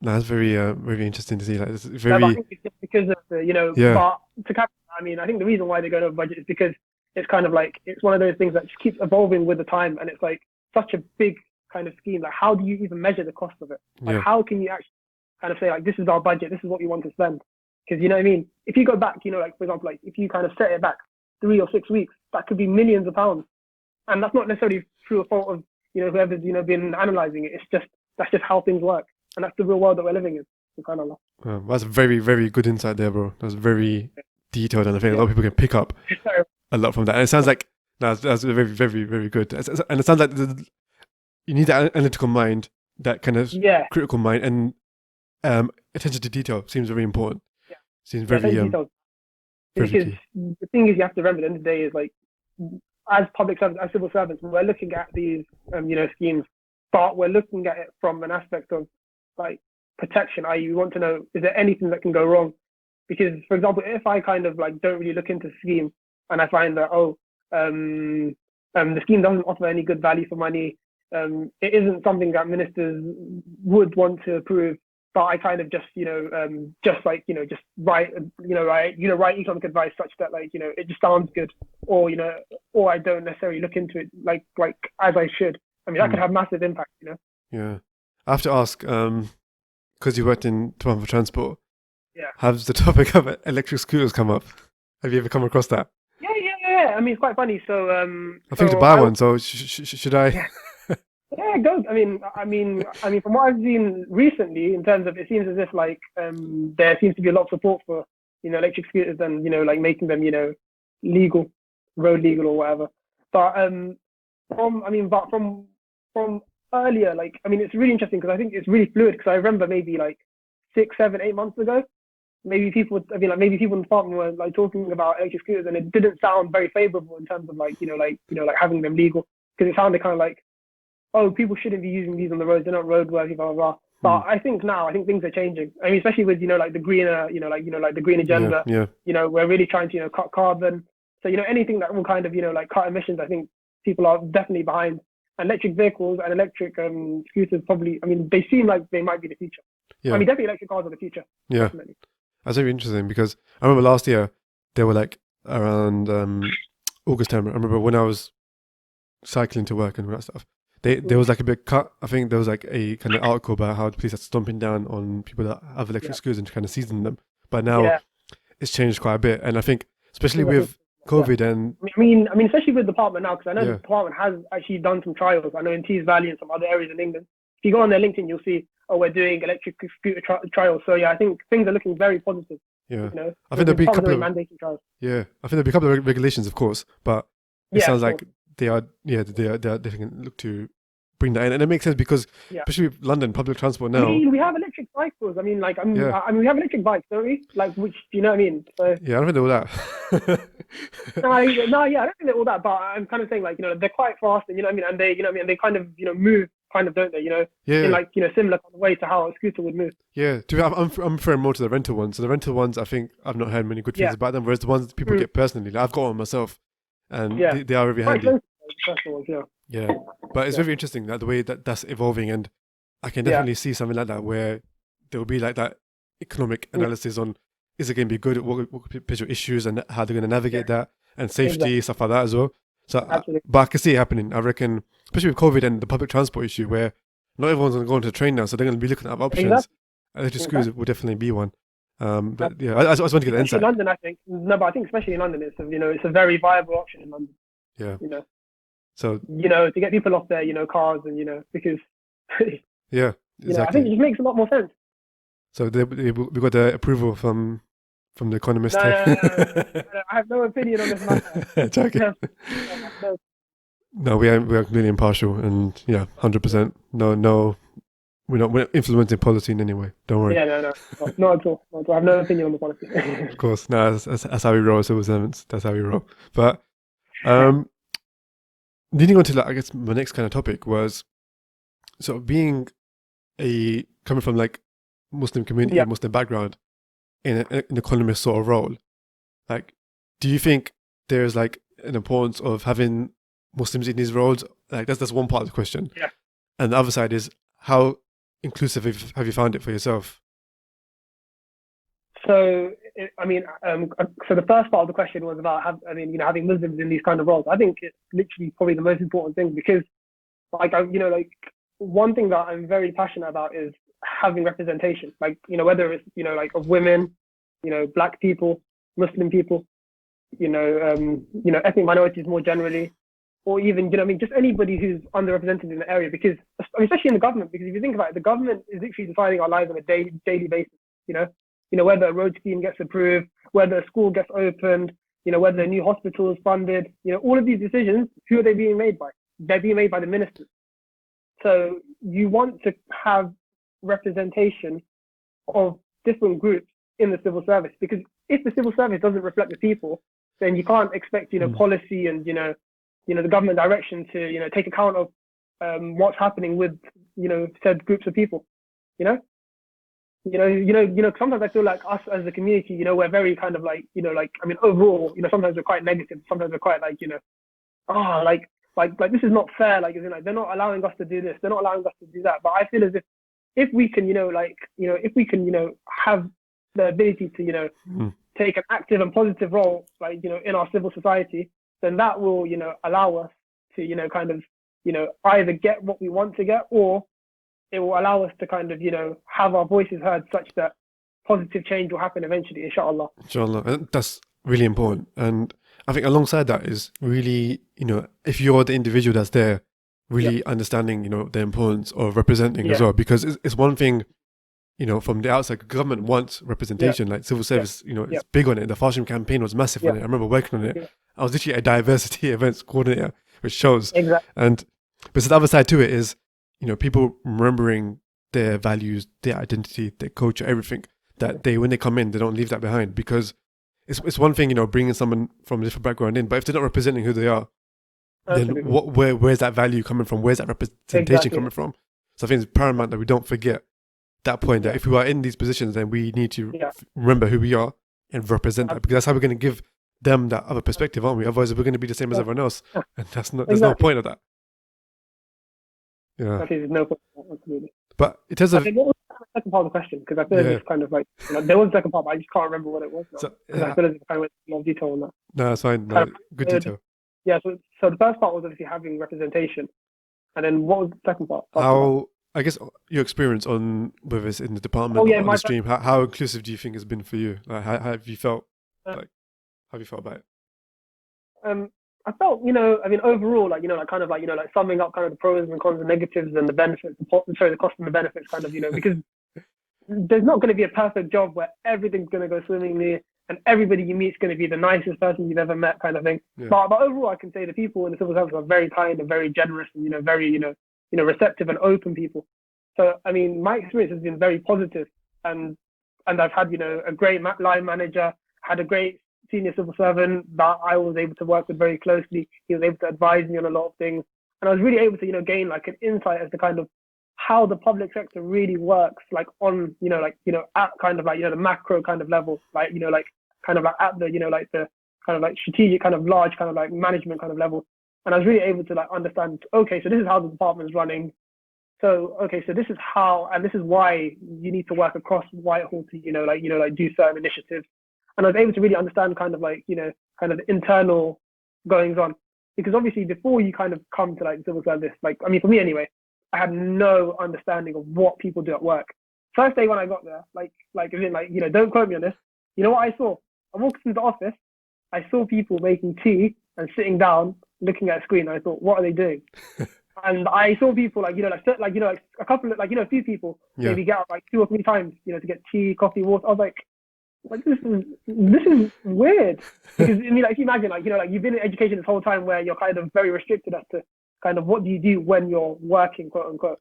That's very very interesting to see. Like, it's very. I think it's just because of the but to cap, I mean, I think the reason why they're going over budget is because it's kind of like it's one of those things that just keeps evolving with the time, and it's like such a big kind of scheme. Like, how do you even measure the cost of it? Like, how can you actually kind of say like, this is our budget, this is what we want to spend? Because you know what I mean. If you go back, like for example, like if you kind of set it back 3 or 6 weeks, that could be millions of pounds, and that's not necessarily through a fault of whoever's been analysing it. It's just that's just how things work, and that's the real world that we're living in. So kind of like, that's a very very good insight there, bro. That's very detailed, and I think a lot of people can pick up a lot from that. And it sounds like that's very very very good. And it sounds like you need that analytical mind, that kind of critical mind, and attention to detail seems very important. Seems very because the thing is, you have to remember, at the end of the day, is like, as public servants, as civil servants, we're looking at these schemes, but we're looking at it from an aspect of like protection, i.e. we want to know, is there anything that can go wrong? Because, for example, if I kind of like don't really look into the scheme, and I find that the scheme doesn't offer any good value for money, it isn't something that ministers would want to approve, but I kind of just just write economic advice such that like it just sounds good, or or I don't necessarily look into it like as I should. I mean, that could have massive impact. Yeah, I have to ask, because you worked in Department for Transport. Yeah. Has the topic of electric scooters come up? Have you ever come across that? Yeah. I mean, it's quite funny. So I think to buy one. So should I? Yeah. Yeah, it goes. I mean, from what I've seen recently, in terms of, it seems as if like there seems to be a lot of support for electric scooters and like making them legal, road legal or whatever. But from earlier, like, I mean, it's really interesting because I think it's really fluid, because I remember maybe like 6, 7, 8 months ago, maybe people in the department were like talking about electric scooters, and it didn't sound very favorable in terms of like having them legal, because it sounded kind of like, oh, people shouldn't be using these on the roads, they're not roadworthy, blah, blah, blah. But I think things are changing. I mean, especially with, like the greener, like the green agenda, we're really trying to, cut carbon. So, anything that will kind of, like cut emissions, I think people are definitely behind. Electric vehicles and electric scooters probably, I mean, they seem like they might be the future. Yeah. I mean, definitely electric cars are the future. Yeah. Definitely. That's very interesting, because I remember last year, they were like around August time. I remember when I was cycling to work and all that stuff. There was like a big cut. I think there was like a kind of article about how the police are stomping down on people that have electric scooters and kind of seizing them. But now it's changed quite a bit, and I think especially with COVID and I mean especially with the department now, because I know the department has actually done some trials. I know in Tees Valley and some other areas in England. If you go on their LinkedIn, you'll see, we're doing electric scooter trials. So I think things are looking very positive. Yeah, I think there'll be a couple of mandating trials. Yeah, I think there'll be a couple of regulations, of course, but it sounds like they can look to bring that in, and it makes sense because Yeah. especially with London public transport I now. mean, we have electric cycles. I mean, like, Yeah, we have electric bikes, don't we? Like, which, do you know what I mean? So, yeah, I don't know that. no, yeah, I don't think they're all that, but I'm kind of saying, like, they're quite fast, and you know what I mean, and they, you know what I mean, and they kind of, move, kind of, don't they? In Yeah, like, similar kind of way to how a scooter would move. yeah. I'm referring more to the rental ones. So the rental ones, I think I've not heard many good things Yeah. about them. Whereas the ones that people Mm. get personally, like, I've got one myself, and Yeah. they are very Quite handy. expensive, the personal ones, yeah. Yeah, but it's Yeah. very interesting that the way that that's evolving, and I can Yeah. definitely see something like that where there will be like that economic analysis on is it going to be good, what potential issues, and how they're going to navigate that, and safety, stuff like that as well. So, Absolutely. but I can see it happening. I reckon, especially with COVID and the public transport issue, where not everyone's going to go onto the train now, so they're going to be looking at other options. Exactly. Electric scooters will definitely be one. But yeah, I just want to get the Especially insight. in London, I think. No, but I think especially in London, it's a very viable option in London. Yeah. So, to get people off their, cars and, because, yeah, exactly. I think it just makes a lot more sense. So we got the approval from the Economist. No, I have no opinion on this matter. Joking. No, we are completely impartial, and 100%. No, we're influencing policy in any way. Don't worry. Yeah, no, not at all. I have no opinion on the policy. Of course, no, that's how we roll, civil servants. That's how we roll. But leading on to I guess my next kind of topic was sort of being coming from like Muslim community, Muslim background, in an economist sort of role. Like, do you think there's like an importance of having Muslims in these roles? Like, that's one part of the question. Yeah. And the other side is, how inclusive have you found it for yourself? So, so the first part of the question was about, having Muslims in these kind of roles. I think it's literally probably the most important thing because, one thing that I'm very passionate about is having representation. Like, whether it's, of women, Black people, Muslim people, ethnic minorities more generally, or even, just anybody who's underrepresented in the area. Because, especially in the government, because if you think about it, the government is literally deciding our lives on a daily basis. Whether a road scheme gets approved, whether a school gets opened, whether a new hospital is funded, all of these decisions, who are they being made by? They're being made by the ministers. So you want to have representation of different groups in the civil service, because if the civil service doesn't reflect the people, then you can't expect, policy and, the government direction to, take account of what's happening with, said groups of people, sometimes I feel like us as a community, we're very kind of like, overall, sometimes we're quite negative. Sometimes we're quite like, like this is not fair. Like, they're not allowing us to do this. They're not allowing us to do that. But I feel as if we can, if we can, have the ability to, take an active and positive role, like, in our civil society, then that will, allow us to, kind of, either get what we want to get, or it will allow us to kind of, have our voices heard such that positive change will happen eventually, inshallah. Inshallah. And that's really important. And I think alongside that is really, if you're the individual that's there, really understanding, the importance of representing as well. Because it's one thing, from the outside, government wants representation, like civil service, it's big on it. The Fast campaign was massive on it. I remember working on it. I was literally a diversity events coordinator, which shows. Exactly. But the other side to it is, people remembering their values, their identity, their culture, everything, that when they come in, they don't leave that behind. Because it's one thing, bringing someone from a different background in, but if they're not representing who they are, then where's that value coming from? Where's that representation coming from? So I think it's paramount that we don't forget that point, that if we are in these positions, then we need to remember who we are and represent that, because that's how we're going to give them that other perspective, aren't we? Otherwise, we're going to be the same as everyone else, and there's no point of that. Yeah. There's no point, absolutely. But in terms of, what was the second part of the question? Because I feel like it's kind of like, there was a second part, but I just can't remember what it was now. I feel like I kind of went into more detail on that. No, that's fine. No, good detail. Yeah, so the first part was obviously having representation. And then what was the second part? I guess your experience on whether it's in the department or on the stream, how inclusive do you think it's been for you? Like, how have you felt? How have you felt about it? I felt, overall, kind of like summing up kind of the pros and cons and negatives and the benefits, the cost and the benefits, kind of, because there's not going to be a perfect job where everything's going to go swimmingly and everybody you meet is going to be the nicest person you've ever met, kind of thing. Yeah. But overall, I can say the people in the civil service are very kind and very generous and, very, receptive and open people. So, I mean, my experience has been very positive, and I've had, a great line manager, had a great senior civil servant that I was able to work with very closely. He was able to advise me on a lot of things, and I was really able to, gain like an insight as to kind of how the public sector really works, like on, at kind of like, the macro kind of level, like, like kind of like at the, like the kind of like strategic kind of large kind of like management kind of level. And I was really able to like understand, okay, so this is how the department is running. So, okay, so this is how, and this is why you need to work across Whitehall to, do certain initiatives. And I was able to really understand kind of like, kind of the internal goings on. Because obviously before you kind of come to like civil service, like, I mean, for me anyway, I had no understanding of what people do at work. First day when I got there, don't quote me on this. You know what I saw? I walked into the office, I saw people making tea and sitting down, looking at a screen. I thought, what are they doing? And I saw people like a couple of a few people maybe get up like 2 or 3 times, to get tea, coffee, water. I was like this is weird. Because I mean, like, if you imagine, you've been in education this whole time where you're kind of very restricted as to kind of what do you do when you're working, quote unquote.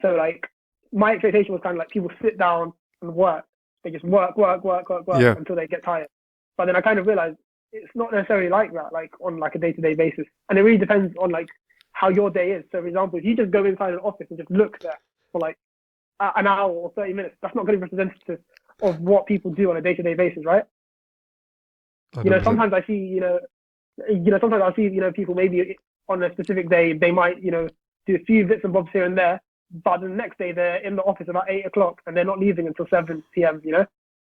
So like my expectation was kind of like people sit down and work. They just work until they get tired. But then I kind of realized it's not necessarily like that, like on like a day-to-day basis. And it really depends on like how your day is. So for example, if you just go inside an office and just look there for like an hour or 30 minutes, that's not going to be representative of what people do on a day-to-day basis, right? 100%. Sometimes I see, sometimes I see, people maybe on a specific day, they might, do a few bits and bobs here and there, but the next day they're in the office about 8 o'clock and they're not leaving until 7 p.m.,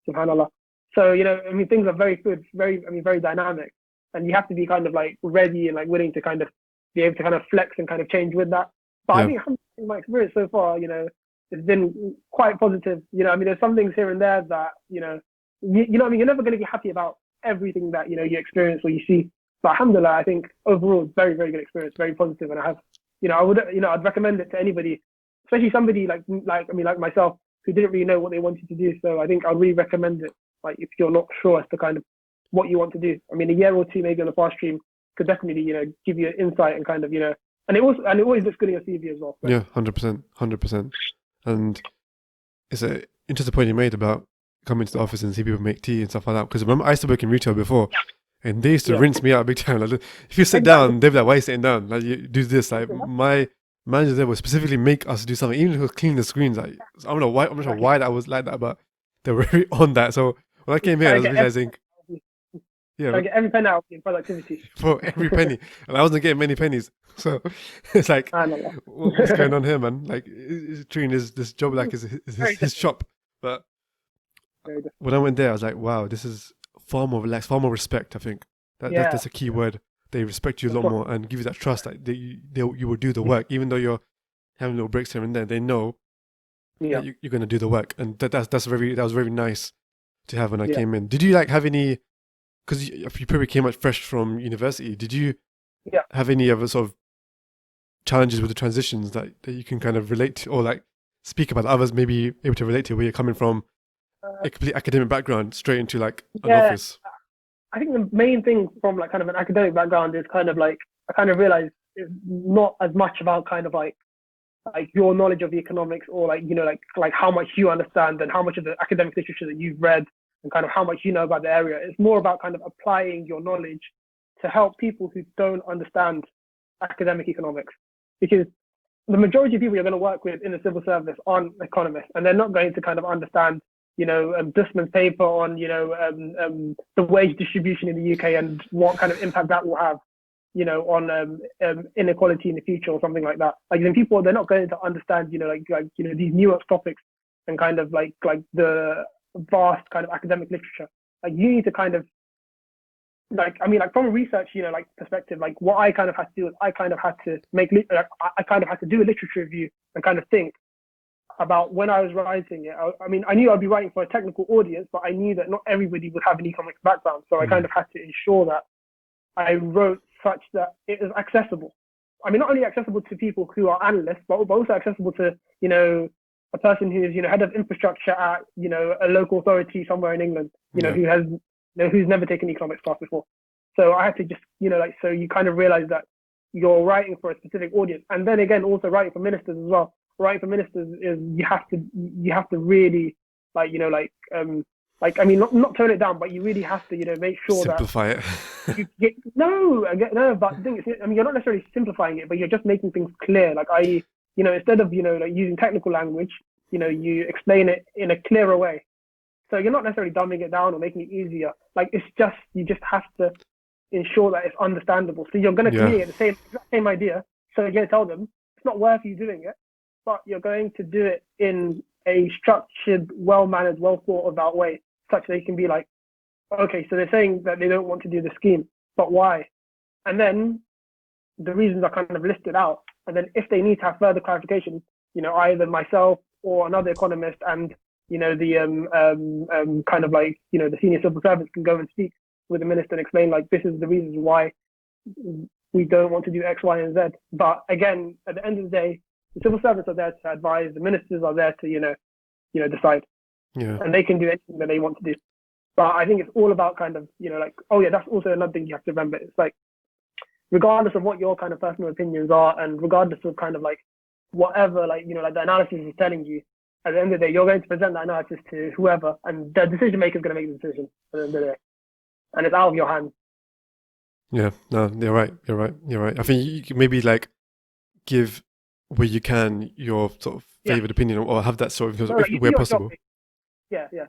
subhanAllah. So, I mean, things are very good, very dynamic, and you have to be kind of like ready and like willing to kind of be able to kind of flex and kind of change with that. But I think in my experience so far, it's been quite positive. I mean, there's some things here and there that, what I mean, you're never going to be happy about everything that, you experience or you see. But alhamdulillah, I think overall, it's very, very good experience, very positive. And I have, I'd recommend it to anybody, especially somebody like myself who didn't really know what they wanted to do. So I think I'd really recommend it. Like if you're not sure as to kind of what you want to do. I mean, a year or two maybe on the fast stream could definitely, give you an insight and kind of, and it always looks good in your CV as well. So. Yeah, 100%. And it's an interesting point you made about coming to the office and see people make tea and stuff like that. Because remember, I used to work in retail before, and they used to rinse me out big time. Like, if you sit down, they'd be like, "Why are you sitting down? Like, you do this." Like, my manager there would specifically make us do something, even if it was cleaning the screens. Like, I don't know why. I'm not sure why that was like that, but they were very on that. So when I came here, I was realizing. I get every penny out in productivity. For every penny. And I wasn't getting many pennies. So it's like, what's going on here, man? Like, treating this job like his shop. But when I went there, I was like, wow, this is far more relaxed, far more respect, I think. That's a key word. They respect you a lot more and give you that trust that you will do the work. Even though you're having little breaks here and there, they know that you're going to do the work. And that was very nice to have when I came in. Did you like have any... Because you probably came out fresh from university, did you have any other sort of challenges with the transitions that you can kind of relate to, or like speak about others maybe able to relate to, where you're coming from a complete academic background straight into like an office? I think the main thing from like kind of an academic background is kind of like, I kind of realized it's not as much about kind of like your knowledge of the economics or like, like how much you understand and how much of the academic literature that you've read and kind of how much you know about the area. It's more about kind of applying your knowledge to help people who don't understand academic economics. Because the majority of people you're going to work with in the civil service aren't economists, and they're not going to kind of understand, Dussman's paper on, the wage distribution in the UK and what kind of impact that will have, on inequality in the future or something like that. Like, then people, they're not going to understand, these nuanced topics and kind of like the vast kind of academic literature. Like, you need to kind of from a research perspective, like what I kind of had to do is I kind of had to do a literature review and kind of think about when I was writing it. I knew I'd be writing for a technical audience, but I knew that not everybody would have an economics background, so I kind of had to ensure that I wrote such that it is accessible. I mean, not only accessible to people who are analysts, but also accessible to a person who is, head of infrastructure at, a local authority somewhere in England, who has, who's never taken economics class before. So I had to just, so you kind of realize that you're writing for a specific audience. And then again, also writing for ministers as well. Writing for ministers is you have to really not tone it down, but you really have to make sure simplify it. you get but the thing is, I mean, you're not necessarily simplifying it, but you're just making things clear. Like instead of using technical language, you explain it in a clearer way. So you're not necessarily dumbing it down or making it easier. Like you just have to ensure that it's understandable. So you're going to communicate the same idea. So you're going to tell them it's not worth you doing it, but you're going to do it in a structured, well-managed, well thought-about way, such they can be like, okay, so they're saying that they don't want to do the scheme, but why? And then the reasons are kind of listed out. And then if they need to have further clarification, either myself or another economist and the kind of like the senior civil servants can go and speak with the minister and explain like this is the reasons why we don't want to do X, Y, and Z. But again, at the end of the day, the civil servants are there to advise, the ministers are there to decide, and they can do anything that they want to do. But I think it's all about kind of that's also another thing you have to remember. It's like regardless of what your kind of personal opinions are, and regardless of kind of like whatever the analysis is telling you, at the end of the day, you're going to present that analysis to whoever, and the decision maker is going to make the decision at the end of the day, and it's out of your hands. Yeah, no, you're right. I think you can maybe like give where you can your sort of favored opinion, or have that sort of where possible.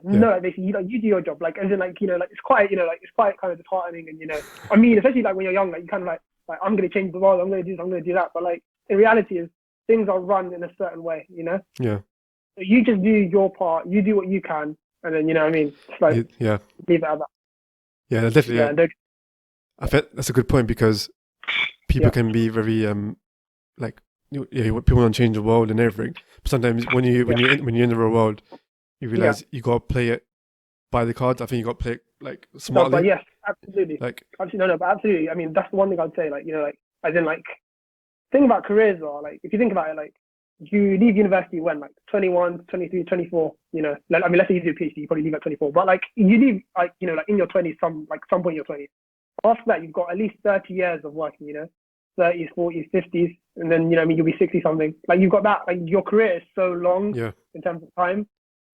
No, basically, you do your job, like, as in, like, it's quite, it's quite kind of disheartening, and I mean, especially like when you're young, like you kind of like I'm going to change the world, I'm going to do that, but like in reality, is things are run in a certain way, Yeah. So you just do your part, you do what you can, and then what I mean, it's like leave it at that. Yeah, definitely. Yeah. I think that's a good point, because people can be very like people want to change the world and everything, but sometimes when you're in the real world, you realize you got to play it by the cards. I think you got to play it like smartly. No, but yes, absolutely. Like absolutely, no, but absolutely. I mean, that's the one thing I'd say. Like as in like, thing about careers are like, if you think about it, like you leave university when like 21, 23, 24. Like, I mean, let's say you do a PhD, you probably leave at 24. But like you leave like like in your 20s, some point in your 20s. After that, you've got at least 30 years of working. 30s, 40s, 50s, and then you'll be 60 something. Like you've got that. Like your career is so long in terms of time.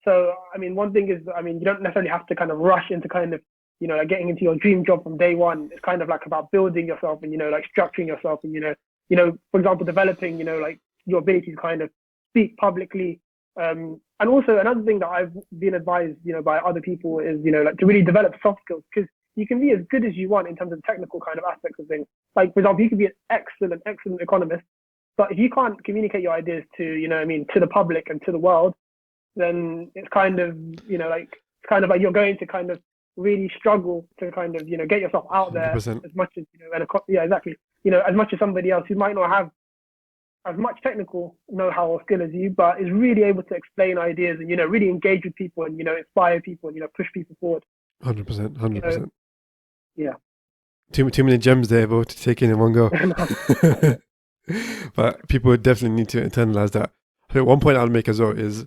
So, I mean, one thing is, I mean, you don't necessarily have to kind of rush into kind of, like getting into your dream job from day one. It's kind of like about building yourself and, like structuring yourself and, for example, developing, like your ability to kind of speak publicly. And also another thing that I've been advised, by other people is, like to really develop soft skills, because you can be as good as you want in terms of technical kind of aspects of things. Like, for example, you can be an excellent economist, but if you can't communicate your ideas to, to the public and to the world, then it's kind of, like you're going to kind of really struggle to kind of, get yourself out there 100%. as much as, exactly. As much as somebody else who might not have as much technical know-how or skill as you, but is really able to explain ideas and, really engage with people and, inspire people and, push people forward. 100%. Yeah. Too many gems there, bro, to take in one go. But people would definitely need to internalize that. I think one point I'll make as well is,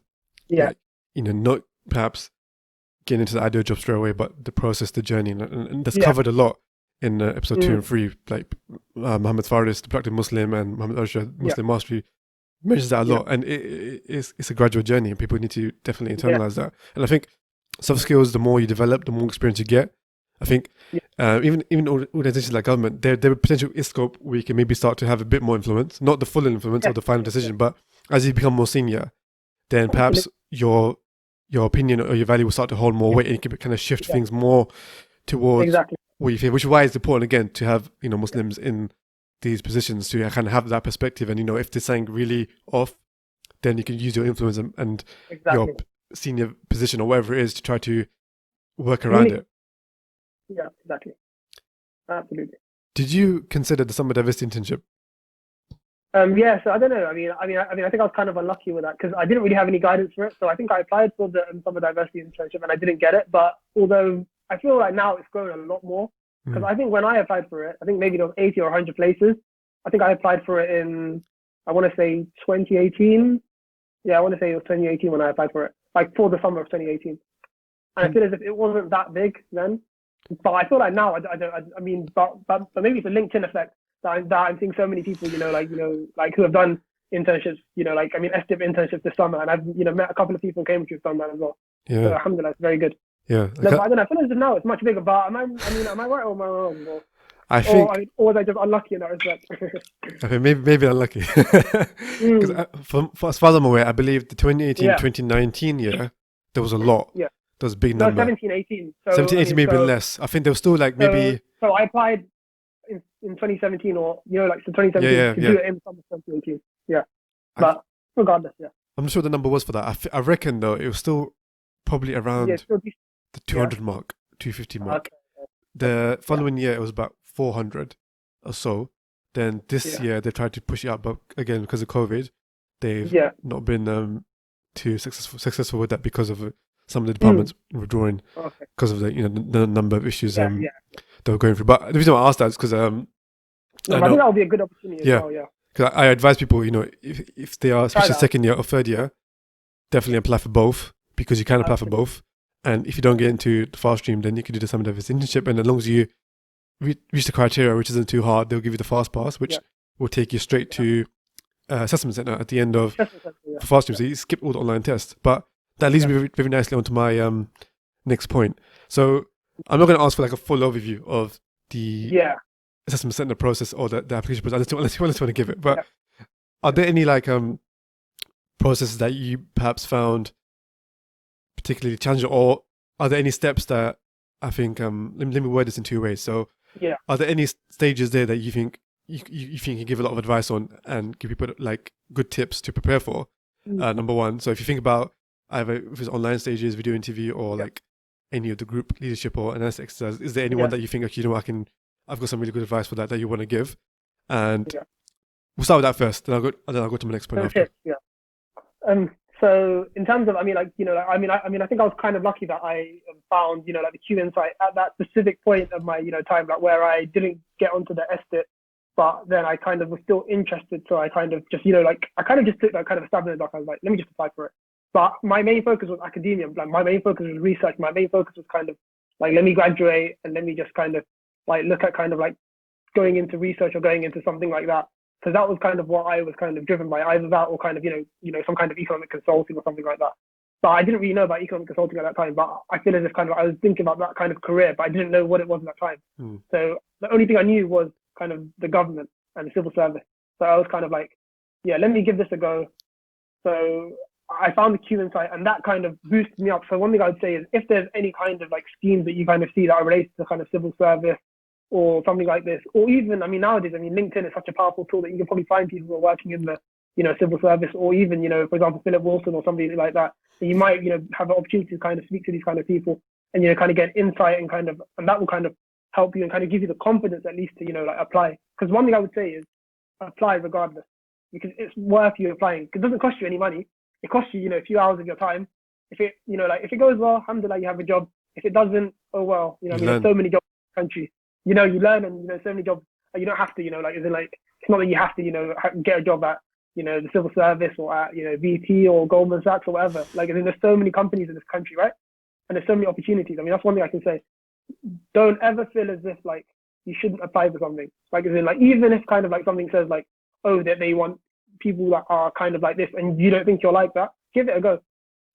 like, not perhaps getting into the ideal job straight away, but the process, the journey, and that's covered a lot in episode 2 and 3. Like Mohammed Faris, the Productive Muslim, and Mohammed Arshad, Muslim Mastery, mentions that a lot, and it's a gradual journey, and people need to definitely internalize that. And I think soft skills, the more you develop, the more experience you get. I think even organizations like government, there potential is scope where you can maybe start to have a bit more influence, not the full influence of the final decision, but as you become more senior, then perhaps your opinion or your value will start to hold more weight, and you can kind of shift things more towards what you feel, which is why it's important, again, to have Muslims in these positions to kind of have that perspective. And if there's something really off, then you can use your influence and your senior position or whatever it is to try to work around it. Yeah, exactly. Absolutely. Did you consider the summer diversity internship? Yeah, so I don't know. I mean, I think I was kind of unlucky with that, because I didn't really have any guidance for it. So I think I applied for the summer diversity internship and I didn't get it. But although I feel like now it's grown a lot more, because I think when I applied for it, I think maybe there was 80 or 100 places. I think I applied for it in, I want to say 2018. Yeah, I want to say it was 2018 when I applied for it, like for the summer of 2018. And I feel as if it wasn't that big then. But I feel like now, I mean, but maybe it's a LinkedIn effect. that I'm seeing so many people, like who have done internships, like, I mean, SDIP internships this summer, and I've, met a couple of people in Cambridge who've done that as well. So, Yeah, alhamdulillah, it's very good. yeah. No, but I don't know, fellowship now, it's much bigger, but am I right or am I wrong? I Or, think or was I just unlucky in that respect? I think maybe unlucky because as far as I'm aware, I believe the 2018 Yeah, 2019 year there was a lot. yeah. There was a big No, number. 17, 18. So, 17, I 18 mean, maybe a bit less. I think there was still like maybe so I applied in 2017 or, like, so yeah 2017 to yeah. do it in summer 2018. Yeah. I, But regardless, yeah. I'm not sure what the number was for that. I reckon though it was still probably Yeah, around still the yeah. 200 mark, 250 mark. Okay. The Yeah. following year it was about 400 or so. Then this Yeah. year they tried to push it up, but again because of COVID, they've Yeah. not been too successful with that because of some of the departments withdrawing Okay. because of the number of issues Yeah. they were going through. But the reason why I asked that is because No, I I know think that would be a good opportunity as yeah, well. Yeah. because I advise people, if they are Try especially that. second year or third year, definitely apply for both because you can apply for both. And if you don't get into the fast stream, then you can do the summer service internship. And as long as you reach the criteria, which isn't too hard, they'll give you the fast pass, which will take you straight to assessment center at the end of Yeah. the fast stream. So you skip all the online tests. But that leads me very, very nicely onto my next point. So I'm not going to ask for like a full overview of the assessment center process or the application process unless you want to give it. But are there any like processes that you perhaps found particularly challenging, or are there any steps that I think let me word this in two ways. So are there any stages there that you think you think you give a lot of advice on and give people like good tips to prepare for? Number one. So if you think about either if it's online stages, video interview, or like any of the group leadership or analysis exercise, is there anyone that you think, okay, I've got some really good advice for that you want to give? And we'll start with that first, then I'll go to my next point after. Yeah. So in terms of, I mean, I think I was kind of lucky that I found, like the Q Insight at that specific point of my, time, like where I didn't get onto the SDIT, but then I kind of was still interested. So I kind of just, I kind of just took that kind of a stab in the dark. I was like, let me just apply for it. But my main focus was academia. Like my main focus was research. My main focus was kind of like, let me graduate and let me just kind of like look at kind of like going into research or going into something like that. Because that was kind of what I was kind of driven by, either that or kind of, some kind of economic consulting or something like that. But I didn't really know about economic consulting at that time, but I feel as if kind of I was thinking about that kind of career, but I didn't know what it was at that time. So the only thing I knew was kind of the government and the civil service. So I was kind of like, yeah, let me give this a go. So I found the Q Insight and that kind of boosted me up. So one thing I would say is if there's any kind of like schemes that you kind of see that are related to kind of civil service or something like this, or even, I mean, nowadays, I mean, LinkedIn is such a powerful tool that you can probably find people who are working in the, civil service, or even, for example, Philip Wilson or somebody like that. So you might, have an opportunity to kind of speak to these kind of people and, kind of get insight and kind of, and that will kind of help you and kind of give you the confidence at least to, like apply. Because one thing I would say is apply regardless, because it's worth you applying. It doesn't cost you any money. It costs you, a few hours of your time. If it, if it goes well, alhamdulillah, you have a job. If it doesn't, oh well, there's so many jobs in the country. You learn and, so many jobs, you don't have to, it's not that you have to, get a job at, the civil service or at, VT or Goldman Sachs or whatever. Like, there's so many companies in this country, right? And there's so many opportunities. I mean, that's one thing I can say. Don't ever feel as if, like, you shouldn't apply for something. Like, even if kind of like something says like, oh, that they want people that are kind of like this and you don't think you're like that, give it a go.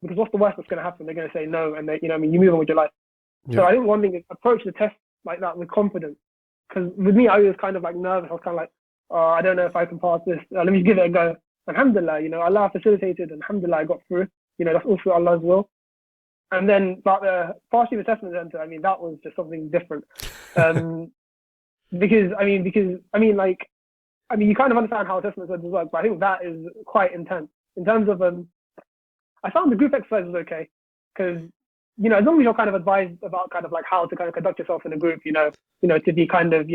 Because what's the worst that's going to happen? They're going to say no and they, you move on with your life. So I think one thing is approach the test like that with confidence. Because with me, I was kind of like nervous. I was kind of like, oh, I don't know if I can pass this. Let me give it a go. Alhamdulillah, Allah facilitated. And alhamdulillah, I got through. That's also Allah's will. And then, but the fast stream assessment center, I mean, that was just something different. Because you kind of understand how assessment centers work, but I think that is quite intense. In terms of, I found the group exercise was okay. Because as long as you're kind of advised about kind of like how to kind of conduct yourself in a group, to be kind of,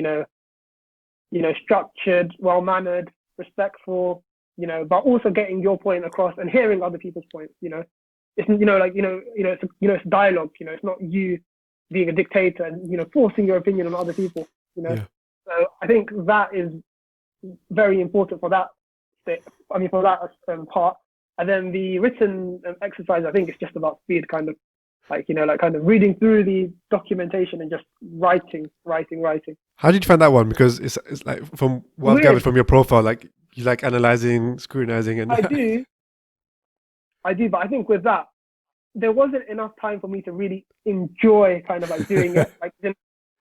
structured, well-mannered, respectful, but also getting your point across and hearing other people's points, it's, it's dialogue, it's not you being a dictator and, forcing your opinion on other people, So I think that is very important for that, part. And then the written exercise, I think it's just about speed kind of. like, like kind of reading through the documentation and just writing. How did you find that one? Because it's like, from what I've gathered Weird. from your profile, like you like analyzing, scrutinizing, and I do, but I think with that, there wasn't enough time for me to really enjoy kind of like doing it. Like,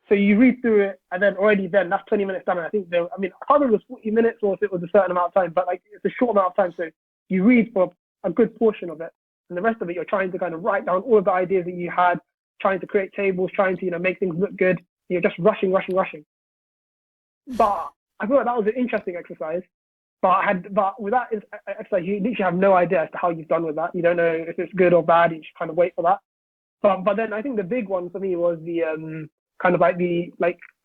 so you read through it, and then already then that's 20 minutes done. And I think I can't remember if it was 40 minutes or if it was a certain amount of time, but like it's a short amount of time. So you read for a good portion of it, and the rest of it you're trying to kind of write down all of the ideas that you had, trying to create tables, trying to make things look good. You're just rushing. But I feel like that was an interesting exercise. But with that exercise, you literally have no idea as to how you've done with that. You don't know if it's good or bad. You just kind of wait for that. But then I think the big one for me was the kind of like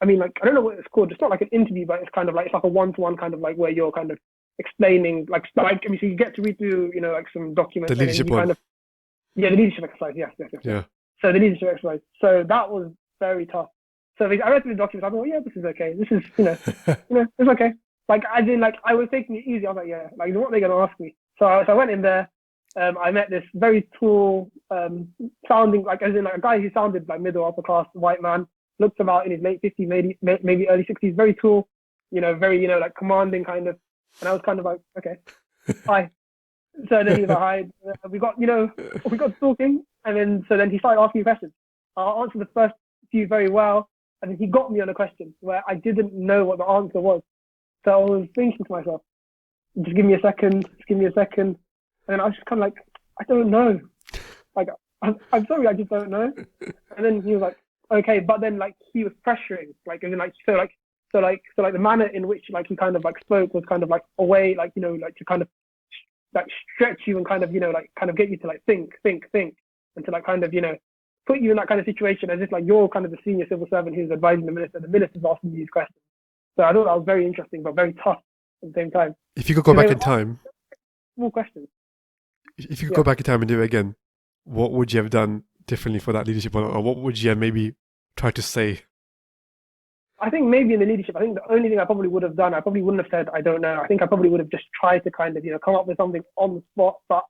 I don't know what it's called. It's not like an interview, but it's kind of like it's like a one-to-one kind of like where you're kind of explaining so you get to read through like some documents. the leadership one. The leadership exercise. Yes. Yeah. So the leadership exercise. So that was very tough. So I read through the documents. I thought, yeah, this is okay. This is it's okay. Like as in like I was taking it easy. I was like, yeah, like what are they gonna ask me? So I went in there. I met this very tall, sounding like as in like a guy who sounded like middle upper class white man. Looked about in his late 50s, maybe early 60s. Very tall, very like commanding kind of. And I was kind of like, okay, hi. So then he was like, hi. We got talking, and then he started asking me questions. I answered the first few very well, and then he got me on a question where I didn't know what the answer was. So I was thinking to myself, just give me a second. And then I was just kind of like, I don't know. Like, I'm sorry, I just don't know. And then he was like, okay, but then like he was pressuring, like, and then like, so the manner in which like he kind of like spoke was kind of like a way, like, like to kind of like stretch you and kind of, like kind of get you to like think, and to like kind of, put you in that kind of situation as if like you're kind of the senior civil servant who's advising the minister's asking you these questions. So I thought that was very interesting, but very tough at the same time. If you could go back in time, more questions. If you could go back in time and do it again, what would you have done differently for that leadership, or what would you have maybe tried to say? I think maybe in the leadership, I think the only thing I probably would have done, I probably wouldn't have said, I don't know. I think I probably would have just tried to kind of, come up with something on the spot. But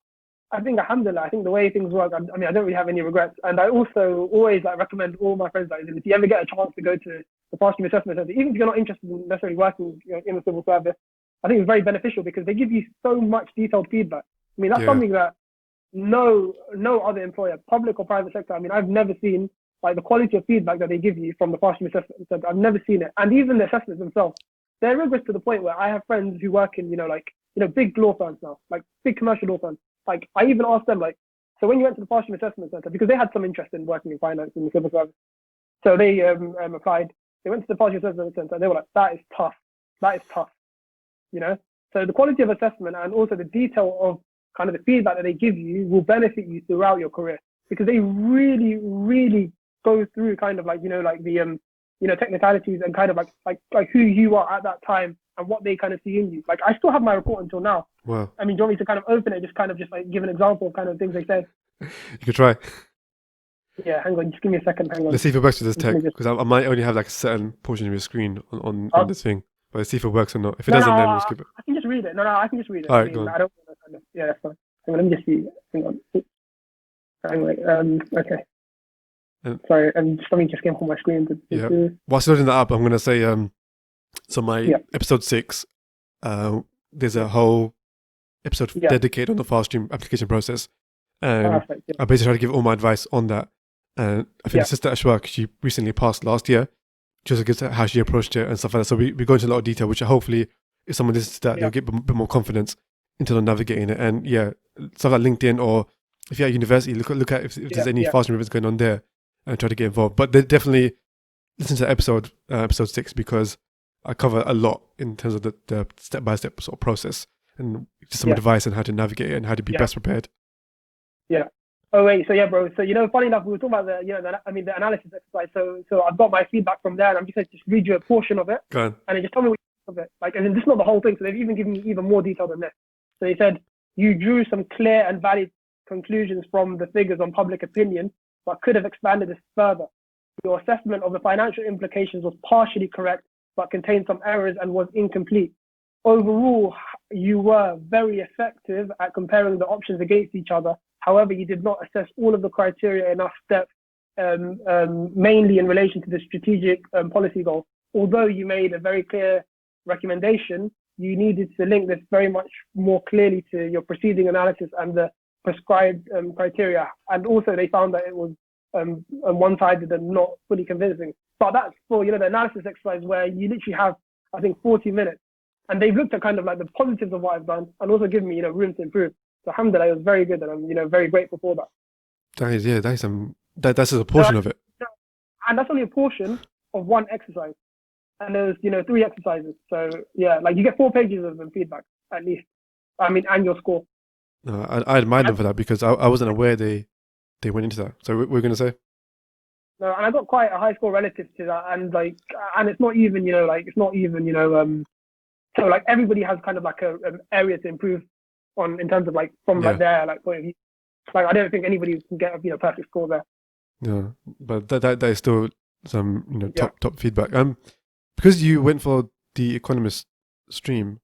I think, alhamdulillah, I think the way things work, I don't really have any regrets. And I also always like recommend all my friends that if you ever get a chance to go to the Fast Stream Assessment Center, even if you're not interested in necessarily working in the civil service, I think it's very beneficial because they give you so much detailed feedback. That's something that no other employer, public or private sector, I've never seen like the quality of feedback that they give you from the Fast Stream Assessment Center. I've never seen it. And even the assessments themselves, they're rigorous to the point where I have friends who work in, big law firms now, like big commercial law firms. Like I even asked them, like, so when you went to the Fast Stream Assessment Center, because they had some interest in working in finance in the civil service, so they applied. They went to the Fast Stream Assessment Center, and they were like, that is tough. So the quality of assessment and also the detail of kind of the feedback that they give you will benefit you throughout your career because they really, really go through kind of like, the, technicalities and kind of like who you are at that time and what they kind of see in you. Like I still have my report until now. Wow. Do you want me to kind of open it, just like give an example of kind of things they said? You could try. Yeah, hang on, just give me a second. Hang on. Let's see if it works with this tech, because I might only have like a certain portion of your screen on this thing. But let's see if it works or not. If it doesn't, then we'll skip it. I can just read it. No, I can just read it. All right, go on. I don't want to kind of, yeah, that's fine. Hang on, let me just see. Hang on. Okay. Sorry, something just came from my screen. Yeah. Whilst loading that up, I'm going to say, so my episode 6, there's a whole episode dedicated on the Fast Stream application process. And I basically try to give all my advice on that. And I think Sister Ashwak, she recently passed last year, just against how she approached it and stuff like that. So we go into a lot of detail, which hopefully if someone listens to that, they'll get a bit more confidence into navigating it. And stuff like LinkedIn, or if you're at university, look at if there's any Fast Stream events going on there and try to get involved. But they definitely listen to episode 6, because I cover a lot in terms of the step-by-step sort of process and just some advice on how to navigate it and how to be best prepared. Yeah. Oh wait, so bro. So funny enough, we were talking about the analysis exercise. So I've got my feedback from there, and I'm just going to read you a portion of it. Go on. And then just tell me what you think of it. Like, and this is not the whole thing. So they've even given me even more detail than this. So they said you drew some clear and valid conclusions from the figures on public opinion, but could have expanded this further. Your assessment of the financial implications was partially correct, but contained some errors and was incomplete. Overall, you were very effective at comparing the options against each other However, you did not assess all of the criteria enough depth, mainly in relation to the strategic policy goal. Although you made a very clear recommendation, you needed to link this very much more clearly to your preceding analysis and the prescribed criteria. And also they found that it was one-sided and not fully convincing. But that's for, the analysis exercise where you literally have, I think, 40 minutes. And they've looked at kind of like the positives of what I've done and also given me, room to improve. So alhamdulillah, it was very good, and I'm, very grateful for that. That's just a portion of it. And that's only a portion of one exercise. And there's, 3 exercises. So yeah, like you get 4 pages of feedback at least. And your score. No, I admire them for that because I wasn't aware they went into that. So we're going to say? No, and I got quite a high score relative to that. And it's not even, so like everybody has kind of like a area to improve on in terms of like from like their like point of view. Like I don't think anybody can get a perfect score there. Yeah, but that is still some top feedback. Because you went for the Economist stream,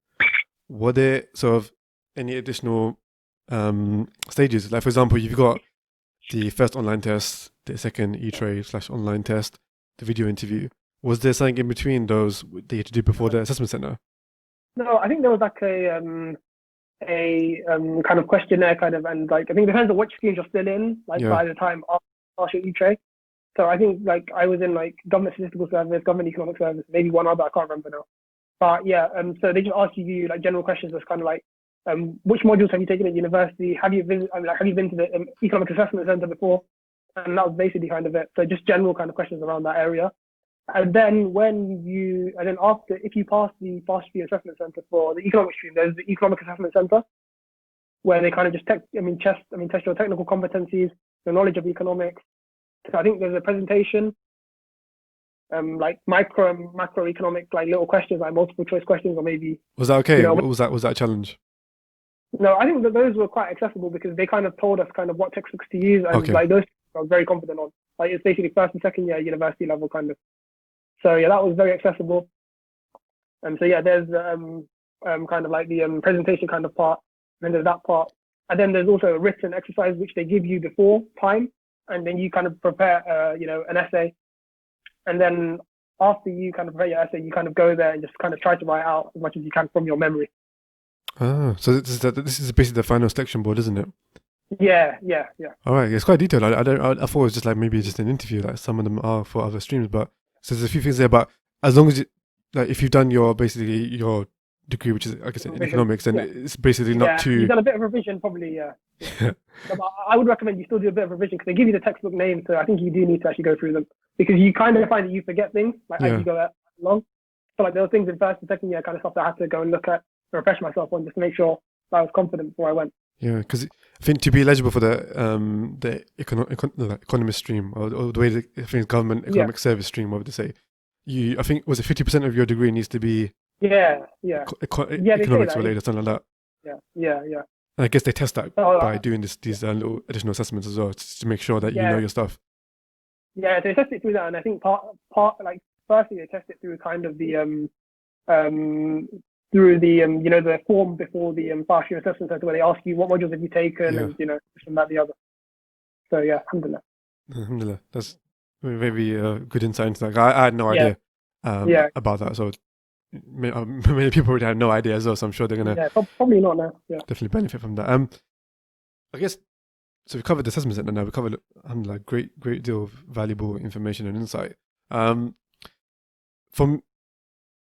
were there sort of any additional stages? Like for example, you've got the first online test, the second e-tray/online test, the video interview. Was there something in between those that you had to do before the assessment center? No, I think there was like a kind of questionnaire and like I think it depends on which streams you're still in, by the time after your e-tray. So I think like I was in like government statistical service, government economic service, maybe one other, I can't remember now. But yeah, so they just ask you like general questions that's kind of like which modules have you taken at university? Have you been to the economic assessment center before? And that was basically kind of it. So just general kind of questions around that area. And then after, if you pass the fast stream assessment center for the economic stream, there's the economic assessment center where they kind of just test your technical competencies, your knowledge of economics. So I think there's a presentation, like macroeconomic, like little questions, like multiple choice questions, or maybe. Was that okay? Was that a challenge? No, I think that those were quite accessible because they kind of told us kind of what textbooks to use, and like those I was very confident on. Like it's basically first and second year university level kind of. So yeah, that was very accessible. And so yeah, there's kind of like the presentation kind of part, and then there's that part, and then there's also a written exercise which they give you before time, and then you kind of prepare an essay, and then after you kind of prepare your essay, you kind of go there and just kind of try to write out as much as you can from your memory. Ah, so this is basically the final selection board, isn't it? Yeah. All right, it's quite detailed. I thought it was just like maybe just an interview, like some of them are for other streams, but so there's a few things there. But as long as if you've done your degree, which is like I said in economics, then it's basically not too. You've done a bit of revision, probably. Yeah. But I would recommend you still do a bit of revision because they give you the textbook names, so I think you do need to actually go through them because you kind of find that you forget things as you go along. So like there were things in first and second year kind of stuff that I had to go and look at. Refresh myself on just to make sure that I was confident before I went. Yeah, because I think to be eligible for the economist stream or the way government economic service stream, what would they say? I think was it 50% of your degree needs to be economics related or something like that. Yeah. And I guess they test that by doing these little additional assessments as well to make sure that you know your stuff. Yeah, they test it through that, and I think part like firstly they test it through kind of the through the the form before the fast stream assessment center where they ask you what modules have you taken and this and that the other. So yeah, alhamdulillah. That's very good insight into that. I had no idea about that, so many people would have no idea as well. So I'm sure they're gonna probably not now. Yeah, definitely benefit from that. I guess so. We covered the assessment center now. We covered great deal of valuable information and insight.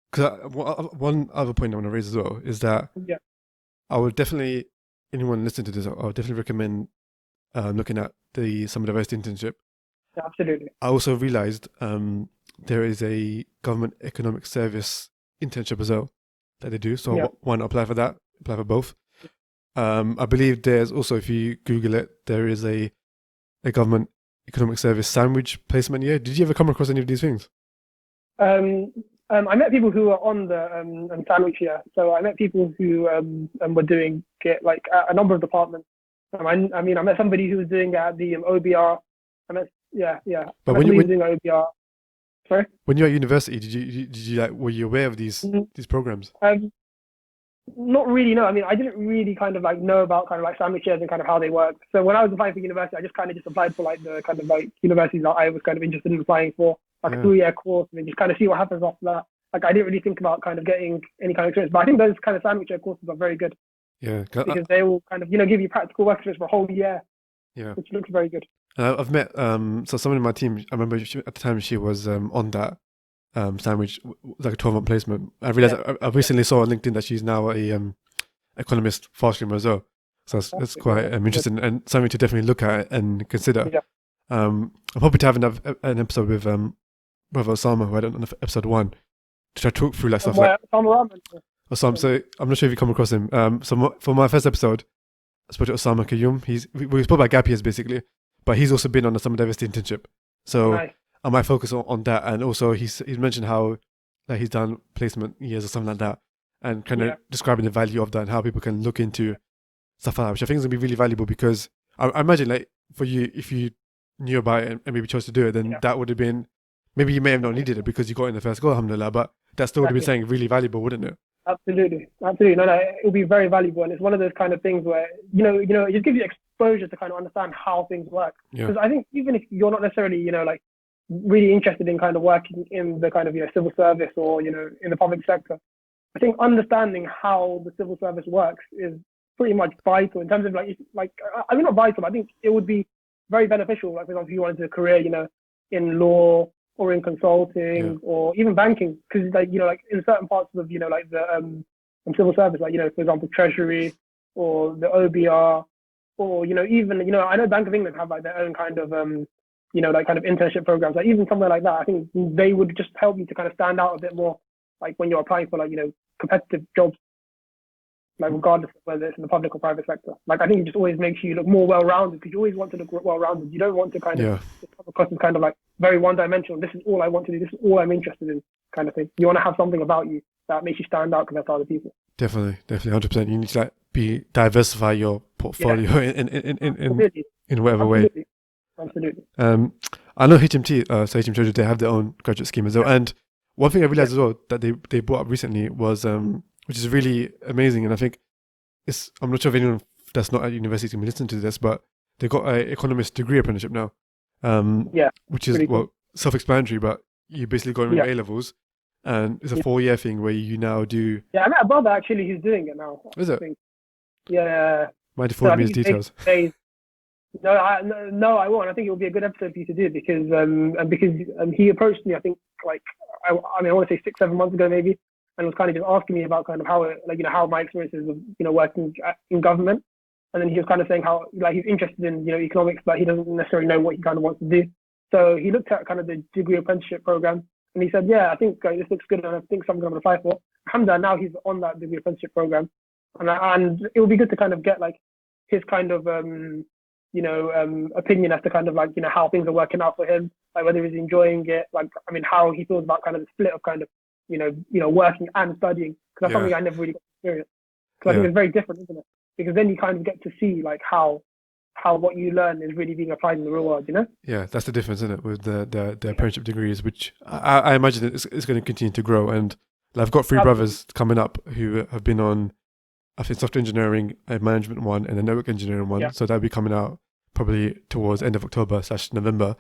Because one other point I want to raise as well is that I would definitely, anyone listening to this, I would definitely recommend looking at some of the diversity internship. Yeah, absolutely. I also realized there is a government economic service internship as well that they do. So why not apply for that? Apply for both. I believe there's also, if you Google it, there is a government economic service sandwich placement year. Did you ever come across any of these things? I met people who were on the sandwich here. So I met people who were doing it like at a number of departments. I met somebody who was doing it at the OBR. But when you were doing OBR, sorry. When you were at university, did you were you aware of these programs? Not really, no. I mean, I didn't really kind of like know about kind of like sandwich shares and kind of how they work. So when I was applying for university, I just kind of just applied for like the kind of like universities that I was kind of interested in applying for, like a Yeah, 3 year course, and then just kind of see what happens after that. Like I didn't really think about kind of getting any kind of experience, but I think those kind of sandwich share courses are very good yeah, because they will kind of give you practical work experience for a whole year, yeah. which looks very good. And I've met so someone in my team. I remember at the time she was on that sandwich, like a 12-month placement. I realized Yeah, I recently saw on LinkedIn that she's now a Economist Fast as well. So it's fantastic. Yeah, quite interesting and something to definitely look at and consider. yeah. I'm hoping to have an episode with Brother Osama, who I don't know, episode 1, to try to talk through like stuff like Some Osama. So I'm not sure if you come across him. For my first episode, I spoke to Osama Kayoum. We spoke about gap years basically, but he's also been on a summer diversity internship. So nice. I might focus on that, and also he's mentioned how like he's done placement years or something like that, and kind of Yeah, describing the value of that and how people can look into stuff like that, which I think is gonna be really valuable because I imagine like for you, if you knew about it and maybe chose to do it, then yeah, that would have been maybe you may have not needed it because you got in the first go, alhamdulillah, but that still would have been exactly. something really valuable, wouldn't it? Absolutely, absolutely. No, it will be very valuable, and it's one of those kind of things where it just gives you exposure to kind of understand how things work. Yeah, Because I think even if you're not necessarily, like really interested in kind of working in the kind of civil service or in the public sector, I think understanding how the civil service works is pretty much vital in terms of I mean not vital, but I think it would be very beneficial. Like for example, if you wanted a career, in law or in yeah, consulting or even banking, because like in certain parts of like the civil service, like for example treasury or the OBR or even I know Bank of England have like their own kind of like kind of internship programs, like even somewhere like that. I think they would just help you to kind of stand out a bit more, like when you're applying for like competitive jobs, like regardless of whether it's in the public or private sector. Like I think it just always makes you look more well-rounded because you always want to look well-rounded. You don't want to kind of yeah. just come across as kind of like very one-dimensional. This is all I want to do. This is all I'm interested in, kind of thing. You want to have something about you that makes you stand out compared to other people. Definitely, 100%. You need to like be diversify your Yeah, portfolio in absolutely, in whatever way. absolutely, absolutely. Um, I know HMT, so HM they have their own graduate scheme as well. Yeah, And one thing I yeah, realized as well that they brought up recently was which is really amazing, and I think I'm not sure if anyone that's not at university can be listening to this, but they got a economist degree apprenticeship now, yeah. which is Pretty cool. self-explanatory, but you basically go in with Yeah, A levels, and it's a yeah. 4-year thing where you now do. Yeah, I met a brother actually who's doing it now. What is I it? think. Yeah. Mind So forward I me think his he's basically details. days. No, I won't. I think it will be a good episode for you to do because and because he approached me. I think like I mean I want to say 6-7 months ago maybe, and was kind of just asking me about kind of how how my experiences of working in government, and then he was kind of saying how like he's interested in economics, but he doesn't necessarily know what he kind of wants to do. So he looked at kind of the degree apprenticeship program, and he said, yeah, I think this looks good, and I think something I'm going to apply for. Alhamdulillah, now he's on that degree apprenticeship program, and it would be good to kind of get like his kind of opinion as to kind of like how things are working out for him, like whether he's enjoying it, like I mean how he feels about kind of the split of kind of working and studying, because that's Yeah, something I never really got to experience. Because I think yeah, it's very different, isn't it? Because then you kind of get to see like how what you learn is really being applied in the real world. yeah. That's the difference, isn't it, with the apprenticeship degrees, which I imagine it's going to continue to grow. And I've got three Absolutely. brothers coming up who have been on, I think, software engineering, a management one, and a network engineering Yeah. one. So that'll be coming out probably towards end of October/November.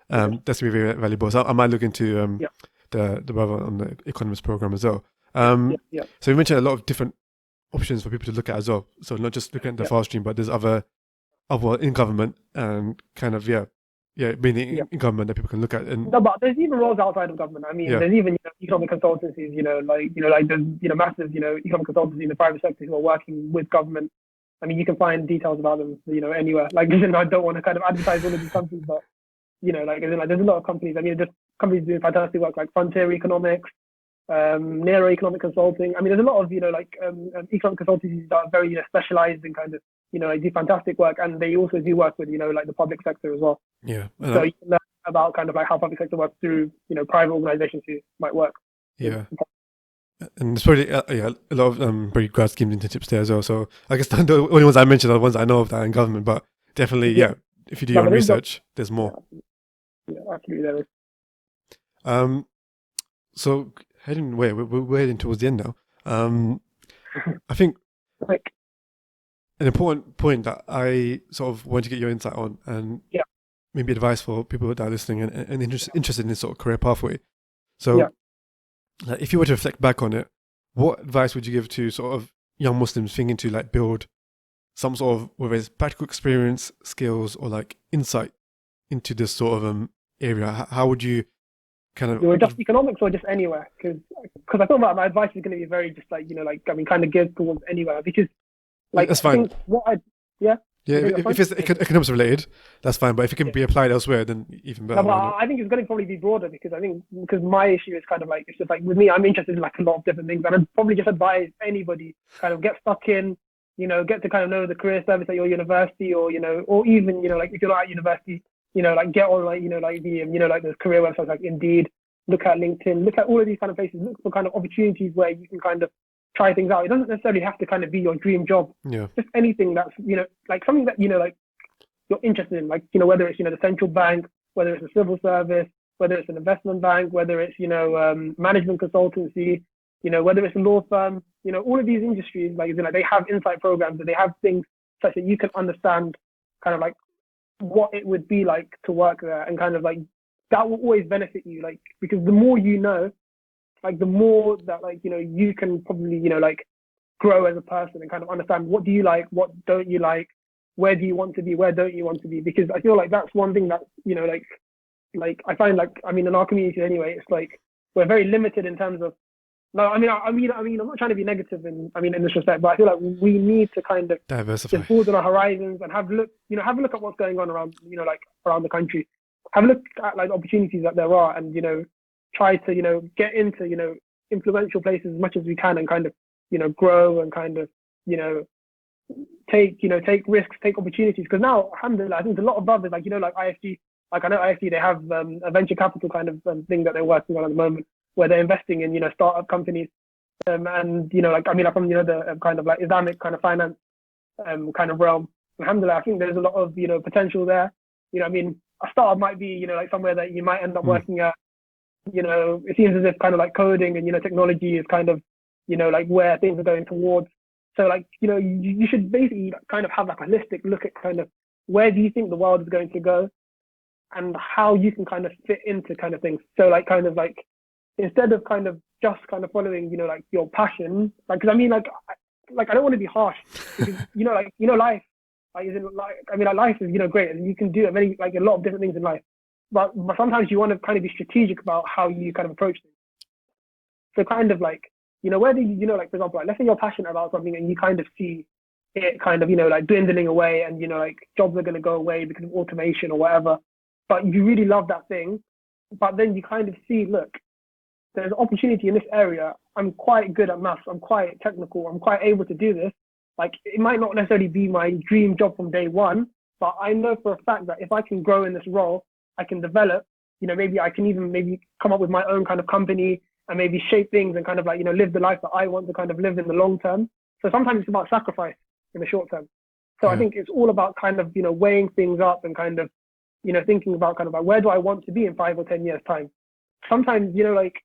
Very good. That's gonna be very valuable. So I might look into Yeah. the brother on the economist program as well. Yeah. Yeah. Yeah. So we mentioned a lot of different options for people to look at as well. So not just looking at the Yeah. fast stream, but there's other in government and kind of mainly Yeah. in government that people can look at. And No, but there's even roles outside of government. I mean, yeah, there's even economic consultancies. Like there's massive economic consultancies in the private sector who are working with government. I mean, you can find details about them anywhere. Like, I don't want to kind of advertise all of these companies, but there's a lot of companies. I mean, just companies doing fantastic work like Frontier Economics, Nero Economic Consulting. I mean, there's a lot of economic consultancies that are very specialized in kind of like do fantastic work, and they also do work with like the public sector as well. yeah, So you can learn about kind of like how public sector works through private organizations who might work. yeah. And there's probably a lot of very grad schemes internships there as well. So I guess the only ones I mentioned are the ones I know of that are in government, but definitely, Yeah, if you do no, your but own there's research, there's yeah, more. yeah, absolutely there is. Um, so we're heading towards the end now. I think Like, an important point that I sort of want to get your insight on, and yeah, maybe advice for people that are listening and interested in this sort of career pathway. yeah. So, like, if you were to reflect back on it, what advice would you give to sort of young Muslims thinking to like build some sort of, whether it's practical experience, skills, or like insight into this sort of area? How would you kind You were of, just economics or just anywhere? Because I thought about my advice is going to be very just like, like, I mean, kind of geared towards anywhere. Because like, that's I fine. think what I, yeah, Yeah, you think that's if fine? it's economics related, that's fine. But if it can Yeah. be applied elsewhere, then even No, better. but Why not? I think it's going to probably be broader because I think because my issue is kind of like it's just like with me, I'm interested in like a lot of different things, and I'd probably just advise anybody kind of get stuck in, get to kind of know the career service at your university, or or even like if you're not at university, like get on like like the like the career websites like Indeed, look at LinkedIn, look at all of these kind of places, look for kind of opportunities where you can kind of try things out. It doesn't necessarily have to kind of be your dream job. Yeah, Just anything that's like something that like you're interested in, like whether it's the central bank, whether it's a civil service, whether it's an investment bank, whether it's management consultancy, whether it's a law firm, all of these industries like they have insight programs and they have things such that you can understand kind of like what it would be like to work there and kind of like that will always benefit you like because the more like the more that like you can probably like grow as a person and kind of understand what do you like, what don't you like, where do you want to be, where don't you want to be? Because I feel like that's one thing that like I find like I mean in our community anyway, it's like we're very limited in terms of no, I'm not trying to be negative in this respect, but I feel like we need to kind of diversify. just broaden our horizons and have a look at what's going on around like around the country, have a look at like opportunities that there are, and try to get into influential places as much as we can and kind of grow and kind of take risks, take opportunities. Because now, alhamdulillah, I think a lot of brothers like like IFG, like I know IFG, they have a venture capital kind of thing that they're working on at the moment, where they're investing in startup companies, and like I mean, like from the kind of like Islamic kind of finance kind of realm. Alhamdulillah, I think there's a lot of potential there. I mean, a startup might be like somewhere that you might end up Mm. working at. It seems as if kind of like coding and technology is kind of like where things are going towards. So like you should basically kind of have like a holistic look at kind of where do you think the world is going to go and how you can kind of fit into kind of things. So like kind of like instead of kind of just kind of following like your passion, like because I mean like I don't want to be harsh because like life like is like I mean like life is great and you can do many like a lot of different things in life, but sometimes you want to kind of be strategic about how you kind of approach things. So kind of like whether like for example like let's say you're passionate about something and you kind of see it kind of like dwindling away and like jobs are going to go away because of automation or whatever, but you really love that thing, but then you kind of see, look, there's opportunity in this area. I'm quite good at maths. I'm quite technical. I'm quite able to do this. Like it might not necessarily be my dream job from day one, but I know for a fact that if I can grow in this role, I can develop. Maybe I can even maybe come up with my own kind of company and maybe shape things and kind of like live the life that I want to kind of live in the long term. So sometimes it's about sacrifice in the short term. So I Yeah, think it's all about kind of weighing things up and kind of thinking about kind of like where do I want to be in 5 or 10 years time. Sometimes like,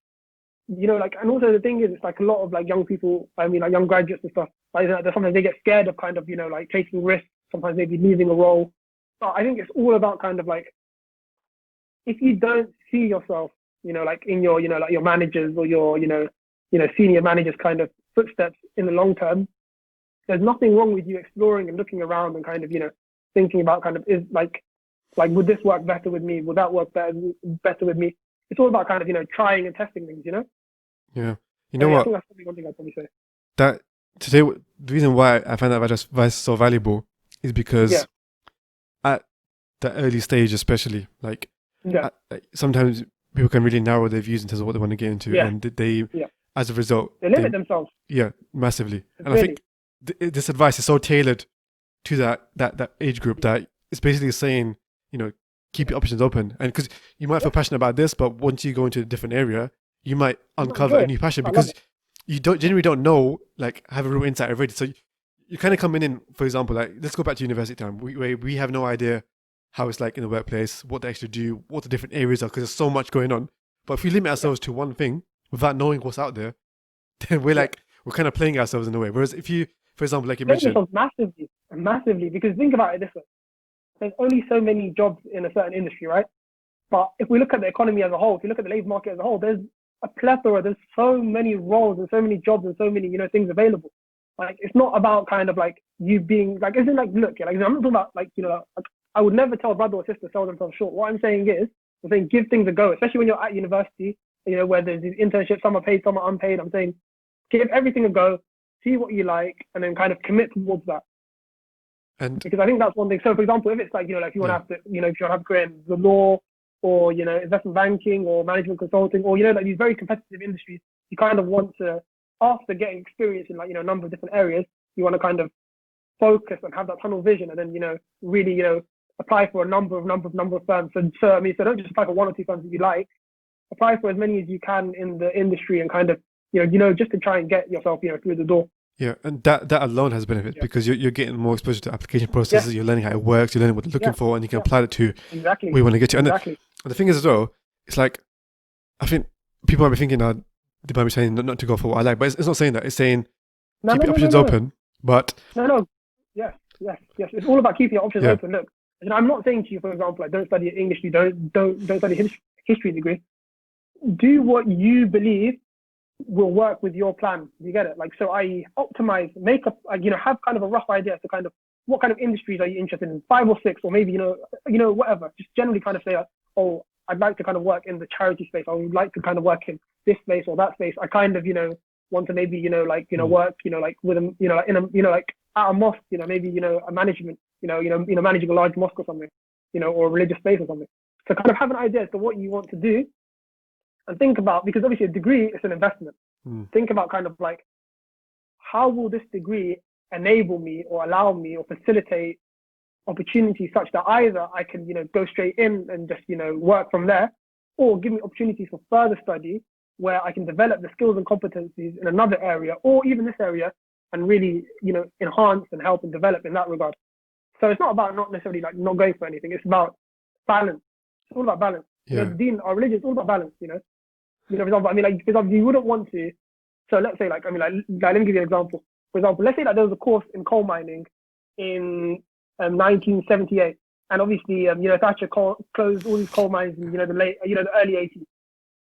and also the thing is, it's like a lot of like young people, I mean, like young graduates and stuff, like sometimes they get scared of kind of, like taking risks, sometimes maybe leaving a role. But I think it's all about kind of like, if you don't see yourself, like in your, like your managers or your, senior managers kind of footsteps in the long term, there's nothing wrong with you exploring and looking around and kind of, thinking about kind of is like, would this work better with me? Would that work better with me? It's all about kind of, trying and testing things. yeah. You So know yeah, I what? think that's probably one thing I'd probably say. That today, the reason why I find that advice so valuable is Yeah, because at the early stage, especially, yeah, like sometimes people can really narrow their views in terms of what they want to get into, yeah, and they, yeah. as a result, They they, limit themselves, yeah, massively. And I really. think this advice is so tailored to that age group that it's basically saying, keep Yeah. your options open, and because you might feel Yeah, passionate about this, but once you go into a different area, you might you might uncover enjoy a it. new passion I love because it. you don't generally don't know, like, have a real insight already. So you kind of coming in, for example, like, let's go back to university time, where we have no idea how it's like in the workplace, what they actually do, what the different areas are, because there's so much going on. But if we limit Yeah, ourselves to one thing without knowing what's out there, then we're yeah, like, we're kind of playing ourselves in a way. Whereas if you, for example, like you Playing mentioned, yourself massively, because think about it this way. There's only so many jobs in a certain industry, right? But if we look at the economy as a whole, if you look at the labor market as a whole, there's a plethora, there's so many roles and so many jobs and so many, things available. Like, it's not about kind of like you being like, isn't like, look, yeah, like, I'm not talking about like, like, I would never tell a brother or sister to sell themselves short. What I'm saying is, I'm saying give things a go, especially when you're at university, where there's these internships, some are paid, some are unpaid. I'm saying give everything a go, see what you like, and then kind of commit towards that. and Because I think that's one thing. So, for example, if it's like, like you want to have to, if you want to have a career in the law or, investment banking or management consulting or, like these very competitive industries, you kind of want to, after getting experience in like, a number of different areas, you want to kind of focus and have that tunnel vision and then, really, apply for a number of firms. So I mean, so don't just apply for one or two firms that you like, apply for as many as you can in the industry and kind of, just to try and get yourself, through the door. yeah, and that alone has benefits because you're getting more exposure to application processes. You're learning how it works. You're learning what they're looking for, and you can apply it to exactly where you want to get to. And exactly. the thing is as well, it's like I think people might be thinking that they might be saying not to go for what I like, but it's not saying that. It's saying keep your options open. But yes. It's all about keeping your options open. Look, I'm not saying to you, for example, like don't study English. You don't study history degree. Do what you believe will work with your plan. You get it? Like, so I optimize, make up, have kind of a rough idea as to kind of what kind of industries are you interested in, 5 or 6, or maybe, whatever. Just generally kind of say, oh, I'd like to kind of work in the charity space. I would like to kind of work in this space or that space. I kind of, want to maybe, work, like with a, like in a, like at a mosque, maybe, a management, managing a large mosque or something, or a religious space or something. So kind of have an idea as to what you want to do. And think about, because obviously a degree is an investment. Think about kind of like, how will this degree enable me or allow me or facilitate opportunities such that either I can, go straight in and just, work from there, or give me opportunities for further study where I can develop the skills and competencies in another area or even this area and really, enhance and help and develop in that regard. So it's not about not necessarily like not going for anything. It's about balance. It's all about balance. Yeah. Our religion is all about balance, for example, I mean, like, for example, you wouldn't want to. So let's say, like, I mean, like let me give you an example. For example, let's say that there was a course in coal mining in 1978, and obviously, Thatcher closed all these coal mines in, the early 80s.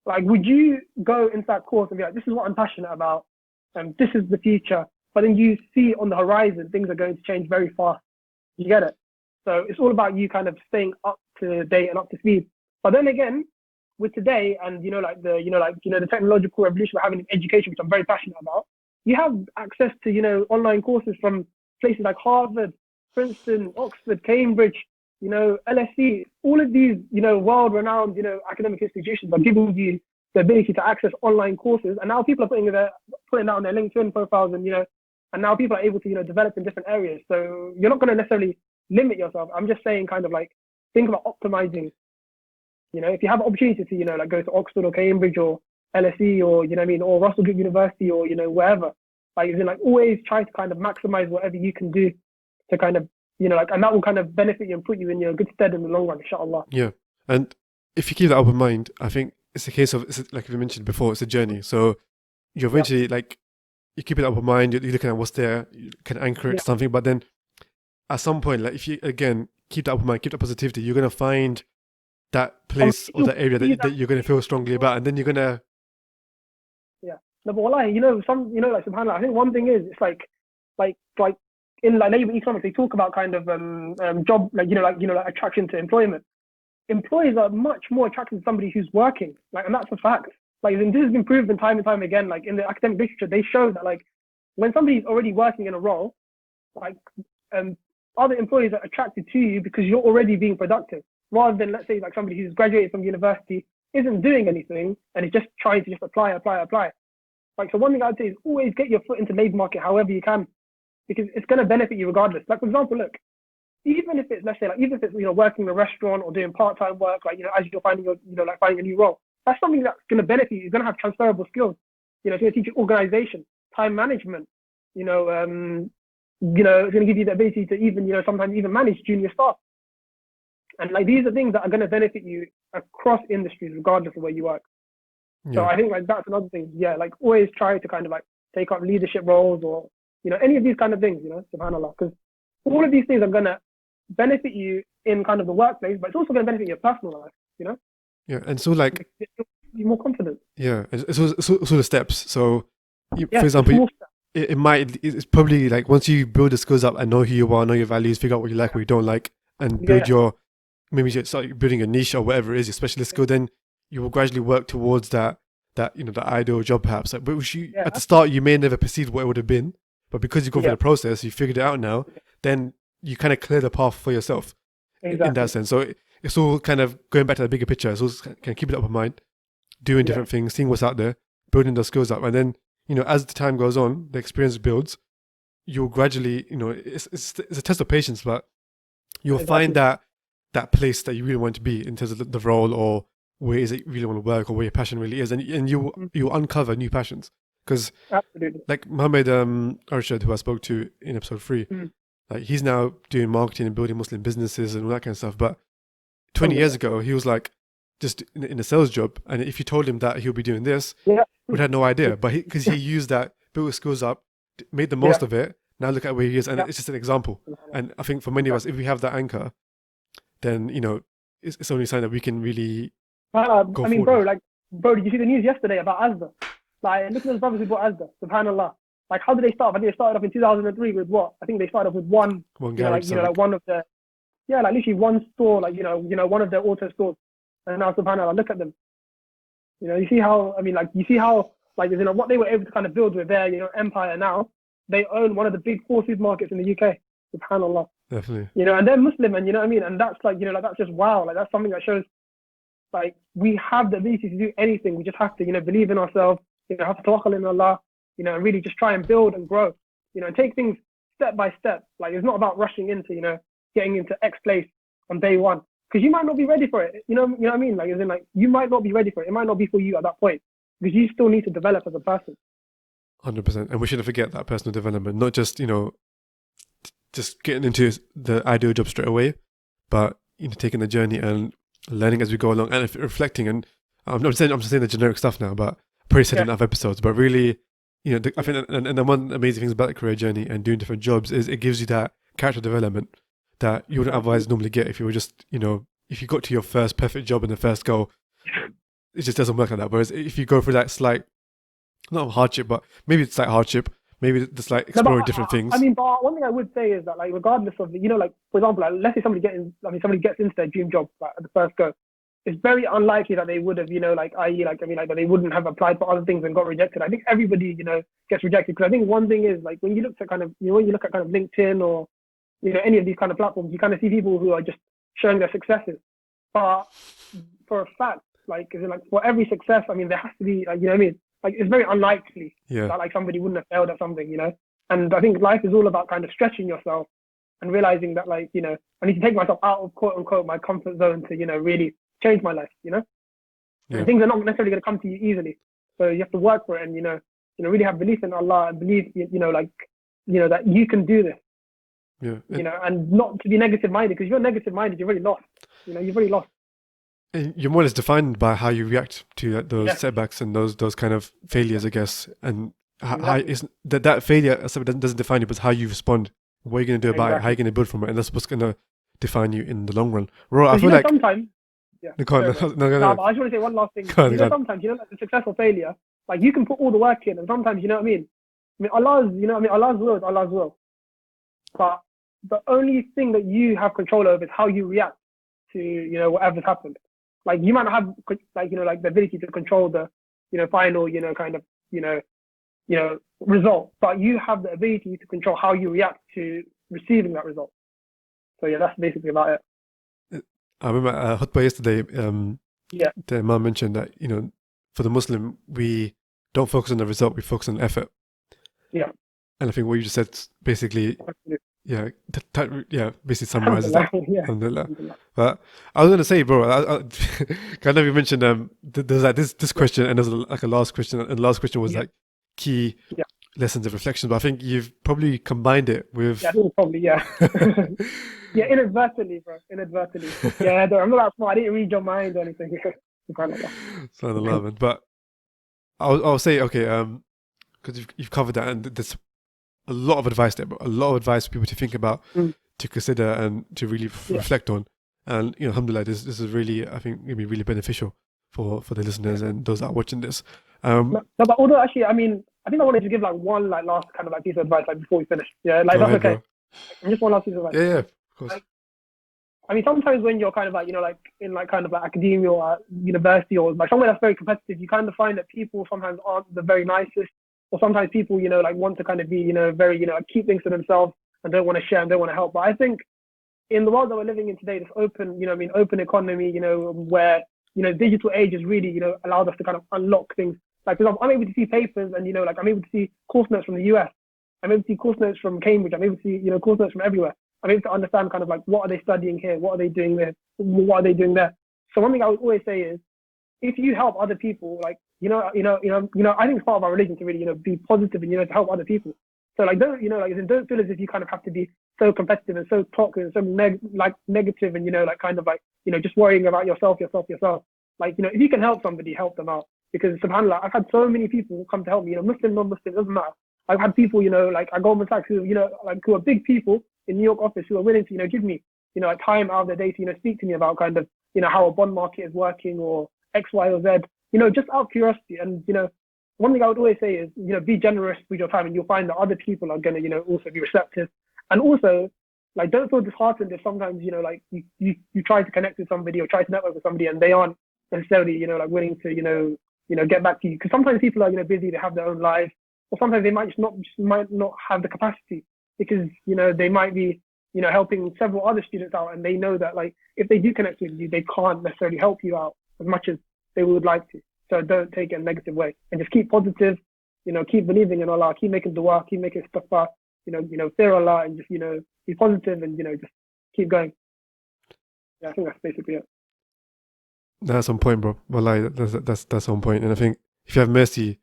Like, would you go into that course and be like, this is what I'm passionate about, and this is the future? But then you see on the horizon, things are going to change very fast. You get it? So it's all about you kind of staying up to date and up to speed. But then again, with today and the technological revolution we're having in education, which I'm very passionate about, you have access to online courses from places like Harvard, Princeton, Oxford, Cambridge, LSE. All of these world-renowned academic institutions are giving you the ability to access online courses, and now people are putting that on their LinkedIn profiles, and and now people are able to develop in different areas. So you're not going to necessarily limit yourself. I'm just saying, kind of like, think about optimizing. If you have an opportunity to, like go to Oxford or Cambridge or LSE or, or Russell Group University or, wherever, like always try to kind of maximize whatever you can do to kind of, and that will kind of benefit you and put you in good stead in the long run, inshallah. Yeah. And if you keep that open mind, I think it's a case of, like we mentioned before, it's a journey. So you eventually, like, you keep it open mind, you're looking at what's there, you can anchor it to something, but then at some point, like, if you, again, keep that open mind, keep that positivity, you're going to find that place or that area that you're going to feel strongly about, and then you're going to... Yeah. No, but wallahi, like, subhanAllah, I think one thing is, it's like in like labor economics, they talk about kind of job, like attraction to employment. Employees are much more attracted to somebody who's working, like, and that's a fact. Like, and this has been proven time and time again. Like, in the academic literature, they show that, like, when somebody's already working in a role, like, other employees are attracted to you because you're already being productive, rather than, let's say, like somebody who's graduated from university, isn't doing anything and is just trying to just apply. Like, so one thing I'd say is always get your foot into the labor market however you can, because it's going to benefit you regardless. Like, for example, look, even if it's, let's say, like, even if it's, working in a restaurant or doing part-time work, like, as you're finding your, like, finding a new role, that's something that's going to benefit you. You're going to have transferable skills. It's going to teach you organization, time management, it's going to give you the ability to even, sometimes even manage junior staff. And, like, these are things that are going to benefit you across industries, regardless of where you work. Yeah. So I think, like, that's another thing. Yeah, like, always try to kind of, like, take up leadership roles, or any of these kind of things. Subhanallah, because all of these things are gonna benefit you in kind of the workplace, but it's also gonna benefit your personal life. Yeah, and so like You're more confident. yeah, so the steps. So for Yeah, example, it's probably like once you build the skills up and know who you are, know your values, figure out what you like, what you don't like, and build your maybe you start building a niche or whatever it is, your specialist skill, then you will gradually work towards that the ideal job perhaps. Like, but which you at the start you may never perceive what it would have been, but because you've gone through the process, you figured it out now, then you kind of clear the path for yourself in that sense. So it's all kind of going back to the bigger picture. So kind of keep it up in mind, doing different things, seeing what's out there, building those skills up, and then as the time goes on, the experience builds. You'll gradually, it's a test of patience, but you'll find that place that you really want to be in terms of the role, or where is it you really want to work, or where your passion really is, and you'll uncover new passions. Because like Mohamed Arshad, who I spoke to in episode 3, like he's now doing marketing and building Muslim businesses and all that kind of stuff. But 20 years ago, he was like just in a sales job, and if you told him that he'll be doing this, would have no idea. But because he used that, built his skills up, made the most of it. Now look at where he is, and it's just an example. And I think for many of us, if we have that anchor, then it's only a sign that we can really go forward. Bro, did you see the news yesterday about Asda? Like, look at those brothers who bought Asda. Subhanallah. Like, how did they start? I think they started off in 2003 with what? I think they started off with one garage, like one of the, like literally one store, like one of their auto stores. And now, subhanallah, look at them. You see how what they were able to kind of build with their empire now. They own one of the big 4 supermarkets in the UK. Subhanallah. Definitely. And they're Muslim, and and that's that's just wow. Like, that's something that shows, like, we have the ability to do anything. We just have to, believe in ourselves, have to tawakkul in Allah, and really just try and build and grow, and take things step by step. Like, it's not about rushing into, getting into X place on day one, because you might not be ready for it. You know what I mean? Like, as in, like, you might not be ready for it. It might not be for you at that point, because you still need to develop as a person. 100%. And we shouldn't forget that personal development, not just, just getting into the ideal job straight away, but, taking the journey and learning as we go along and reflecting. And I'm just saying the generic stuff now, but I probably said in other episodes, but really, I think, and the one amazing things about the career journey and doing different jobs is it gives you that character development that you wouldn't otherwise normally get if you were just, if you got to your first perfect job in the first go, it just doesn't work like that. Whereas if you go through that slight, not hardship, but maybe it's like hardship, maybe it's like exploring different things. I mean, but one thing I would say is that, like, regardless of like, for example, like, let's say somebody gets into their dream job, like, at the first go, it's very unlikely that they would have, that they wouldn't have applied for other things and got rejected. I think everybody, gets rejected, because I think one thing is, like, when you look at kind of, LinkedIn or, any of these kind of platforms, you kind of see people who are just showing their successes. But for a fact, like, for every success, I mean, there has to be, like, like, it's very unlikely that, like, somebody wouldn't have failed at something, And I think life is all about kind of stretching yourself and realizing that, like, I need to take myself out of, quote unquote, my comfort zone to, really change my life, And things are not necessarily going to come to you easily. So you have to work for it and, really have belief in Allah and believe, that you can do this. And not to be negative minded, because if you're negative minded, you're really lost. You've really lost. And you're more or less defined by how you react to those setbacks and those kind of failures, I guess. And how is that failure doesn't define you, but how you respond. What are you going to do about it? How are you going to build from it? And that's what's going to define you in the long run. I feel like sometimes. No, I just want to say one last thing. Sometimes, like, the success or failure, like, you can put all the work in, and sometimes, I mean, Allah's will is Allah's will. But the only thing that you have control over is how you react to, whatever's happened. Like, you might not have, like, like, the ability to control the, final, kind of, result, but you have the ability to control how you react to receiving that result. So that's basically about it. I remember khutbah yesterday. The Imam mentioned that for the Muslim, we don't focus on the result; we focus on effort. Yeah. And I think what you just said basically, basically summarizes that. Alhamdulillah. But I was going to say, bro, I know you mentioned there's like this question, and there's like a last question, and the last question was like key lessons of reflection. But I think you've probably combined it with inadvertently, bro. Inadvertently. I'm not that smart. I didn't read your mind or anything. SubhanAllah, man. But I'll say, okay, because you've covered that, and there's a lot of advice there, a lot of advice for people to think about, to consider, and to really reflect on. And alhamdulillah, this is really, I think, going to be really beneficial for the listeners and those that are watching this. No, but although actually, I mean, I think I wanted to give like one like last kind of like piece of advice like before we finish. Yeah, like that's okay. And just one last piece of advice. Yeah, of course. Like, I mean, sometimes when you're kind of like, like in like kind of like academia or university or like somewhere that's very competitive, you kind of find that people sometimes aren't the very nicest, or sometimes people, like want to kind of be, very, like keep things to themselves and don't want to share and don't want to help. But I think in the world that we're living in today, this open, open economy, where, digital age has really, allowed us to kind of unlock things. Like, for example, I'm able to see papers and, like I'm able to see course notes from the US. I'm able to see course notes from Cambridge. I'm able to see, course notes from everywhere. I'm able to understand kind of like what are they studying here, what are they doing there, what are they doing there. So one thing I would always say is, if you help other people, like I think it's part of our religion to really be positive and to help other people. So like don't don't feel as if you kind of have to be so competitive and so toxic and so negative and like kind of like just worrying about yourself. Like if you can help somebody, help them out, because subhanallah, I've had so many people come to help me. Muslim, non-Muslim, doesn't matter. I've had people like at Goldman Sachs who who are big people in New York office who are willing to give me like time out of their day to speak to me about kind of how a bond market is working or X, Y, or Z, just out of curiosity. And one thing I would always say is be generous with your time, and you'll find that other people are going to also be receptive. And also, like, don't feel disheartened if sometimes like you try to connect with somebody or try to network with somebody and they aren't necessarily like willing to get back to you, because sometimes people are busy, they have their own lives, or sometimes they might not have the capacity, because they might be helping several other students out, and they know that like if they do connect with you, they can't necessarily help you out as much as they would like to. So don't take it in a negative way, and just keep positive, keep believing in Allah, keep making dua, keep making istighfar, fear Allah, and just be positive and just keep going. Yeah, I think that's basically it. That's on point, bro. Wallahi, that's on point. And I think if you have mercy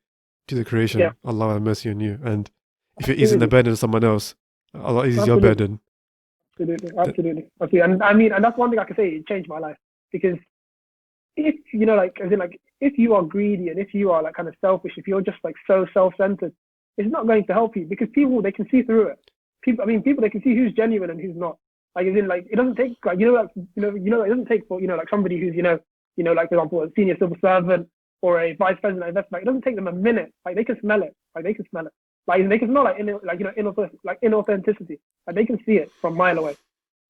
to the creation, Allah will have mercy on you. And if you're easing the burden of someone else, Allah eases your burden. Absolutely. And I mean, and that's one thing I can say, it changed my life. Because if if you are greedy and if you are like kind of selfish, if you're just like so self-centered, it's not going to help you, because people, they can see through it. People they can see who's genuine and who's not. Like, it doesn't take like it doesn't take for like somebody who's like, for example, a senior civil servant or a vice president of investment. It doesn't take them a minute. Like, they can smell it. Like, they can smell like inauthenticity. Like, they can see it from a mile away.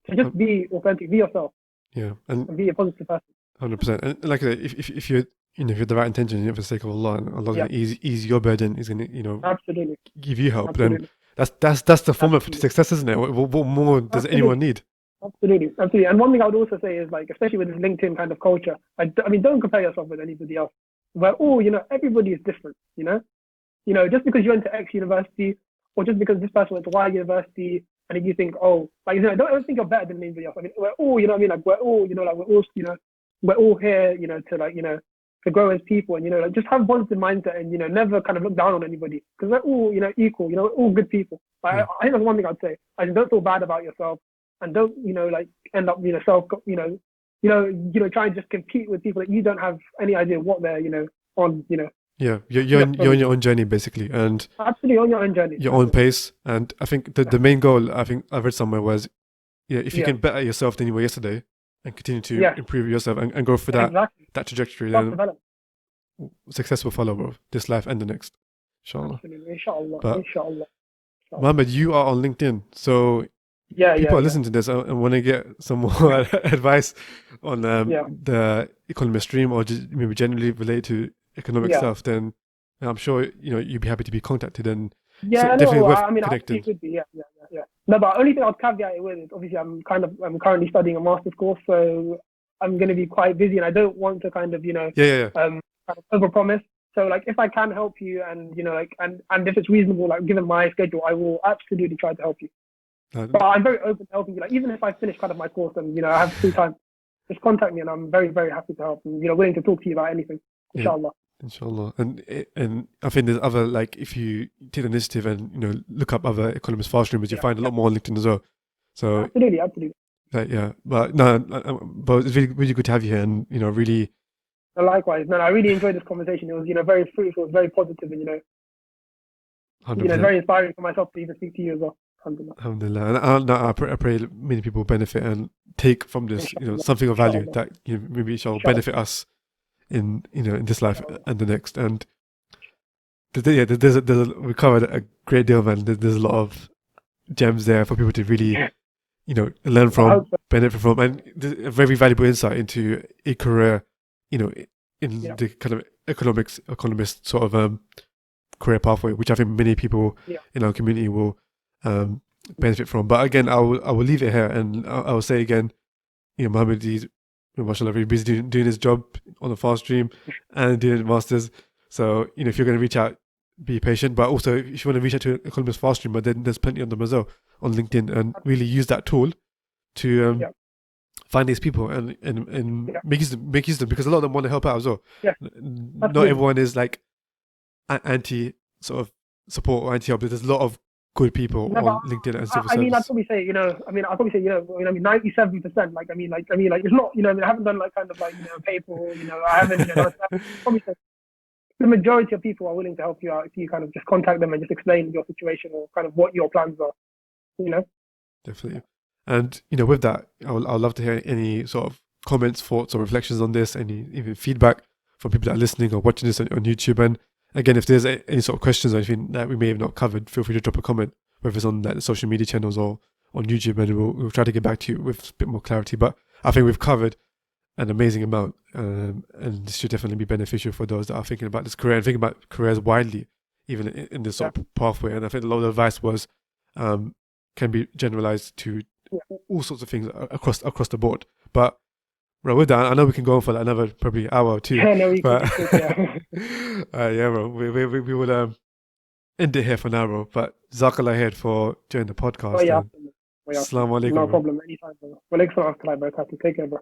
So just be authentic, be yourself. Yeah, and be a positive person. 100%. And like if you're if you have the right intention, for the sake of Allah, and Allah's going to ease your burden, He's going to absolutely give you help. Absolutely. Then that's the formula for success, isn't it? What more does anyone need? Absolutely. And one thing I would also say is, like, especially with this LinkedIn kind of culture, I mean, don't compare yourself with anybody else. We're all, everybody is different, just because you went to X university, or just because this person went to Y university, and if you think, oh, like, don't think you're better than anybody else. I mean, we're all, like, we're all, we're all here, to like, to grow as people, and, like, just have a positive mindset, and, never kind of look down on anybody, because we're all, equal, we're all good people. I think that's one thing I'd say. I don't feel bad about yourself. And don't, like, end up, trying to just compete with people that you don't have any idea what they're, on, Yeah, you're on your own journey, basically, and absolutely on your own journey, your own pace. And I think the main goal, I think I've read somewhere, was, if you can better yourself than you were yesterday, and continue to improve yourself and go for that trajectory, then success will follow, bro. This life and the next, inshallah. Absolutely, inshallah. But Mohamed, you are on LinkedIn, so people are listening to this and want to get some more advice on the Economist stream, or just maybe generally related to economic stuff, then I'm sure you'd be happy to be contacted, and definitely worth connecting. It would be, yeah. No, but only thing I'd caveat it with is, obviously I'm currently studying a master's course, so I'm going to be quite busy, and I don't want to kind of kind of overpromise. So, like, if I can help you, and and if it's reasonable, like, given my schedule, I will absolutely try to help you. But I'm very open to helping you. Like, even if I finish kind of my course and I have free time, just contact me, and I'm very, very happy to help, and willing to talk to you about anything. Inshallah. Inshallah. And I think there's other, like, if you take the initiative and look up other Economist Fast streamers, you find a lot more on LinkedIn as well. So absolutely. But no, but it's really, really good to have you here, and really. Likewise, man. I really enjoyed this conversation. It was very fruitful, it was very positive, and 100%. very inspiring for myself to even speak to you as well. Alhamdulillah. Alhamdulillah. And I pray many people benefit and take from this, Inshallah. something of value Inshallah. that maybe shall Inshallah. benefit us in this life Inshallah. and the next. And we covered a great deal, man. There's a lot of gems there for people to really, learn I hope from, so. benefit from, and there's a very valuable insight into a career, in Yeah. the kind of economist sort of career pathway, which I think many people Yeah. in our community will benefit from. But again, I will leave it here, and I will say again, Mohammed, he's mashallah very busy doing his job on the fast stream and doing masters. So if you're going to reach out, be patient. But also, if you want to reach out to Economist Fast stream, but then there's plenty on them as well on LinkedIn, and really use that tool to Yeah. find these people and Yeah. make use of them, because a lot of them want to help out as well. Yeah. Not Absolutely. everyone is like anti sort of support or anti help. There's a lot of good people No, on LinkedIn and civil I mean, I'd service. probably say, 97%. Like, it's not, I haven't done like kind of like, PayPal, I haven't, I'd probably say the majority of people are willing to help you out if you kind of just contact them and just explain your situation or kind of what your plans are, Definitely. And with that, I'd love to hear any sort of comments, thoughts, or reflections on this. Any even feedback from people that are listening or watching this on YouTube. And again, if there's any sort of questions or anything that we may have not covered, feel free to drop a comment, whether it's on the social media channels or on YouTube, and we'll try to get back to you with a bit more clarity. But I think we've covered an amazing amount, and this should definitely be beneficial for those that are thinking about this career and thinking about careers widely, even in this sort of pathway. And I think a lot of the advice was can be generalized to all sorts of things across the board. But with that, I know we can go on for like another probably hour or two. Yeah, no, we but could, yeah, bro, we will end it here for now, bro. But Jazakallah khair for joining the podcast. Oh, yeah. Assalamu alaikum. No bro. problem. Anytime, bro. Wa alaikum assalam wa rahmatullahi wa barakatuh. Take care, bro.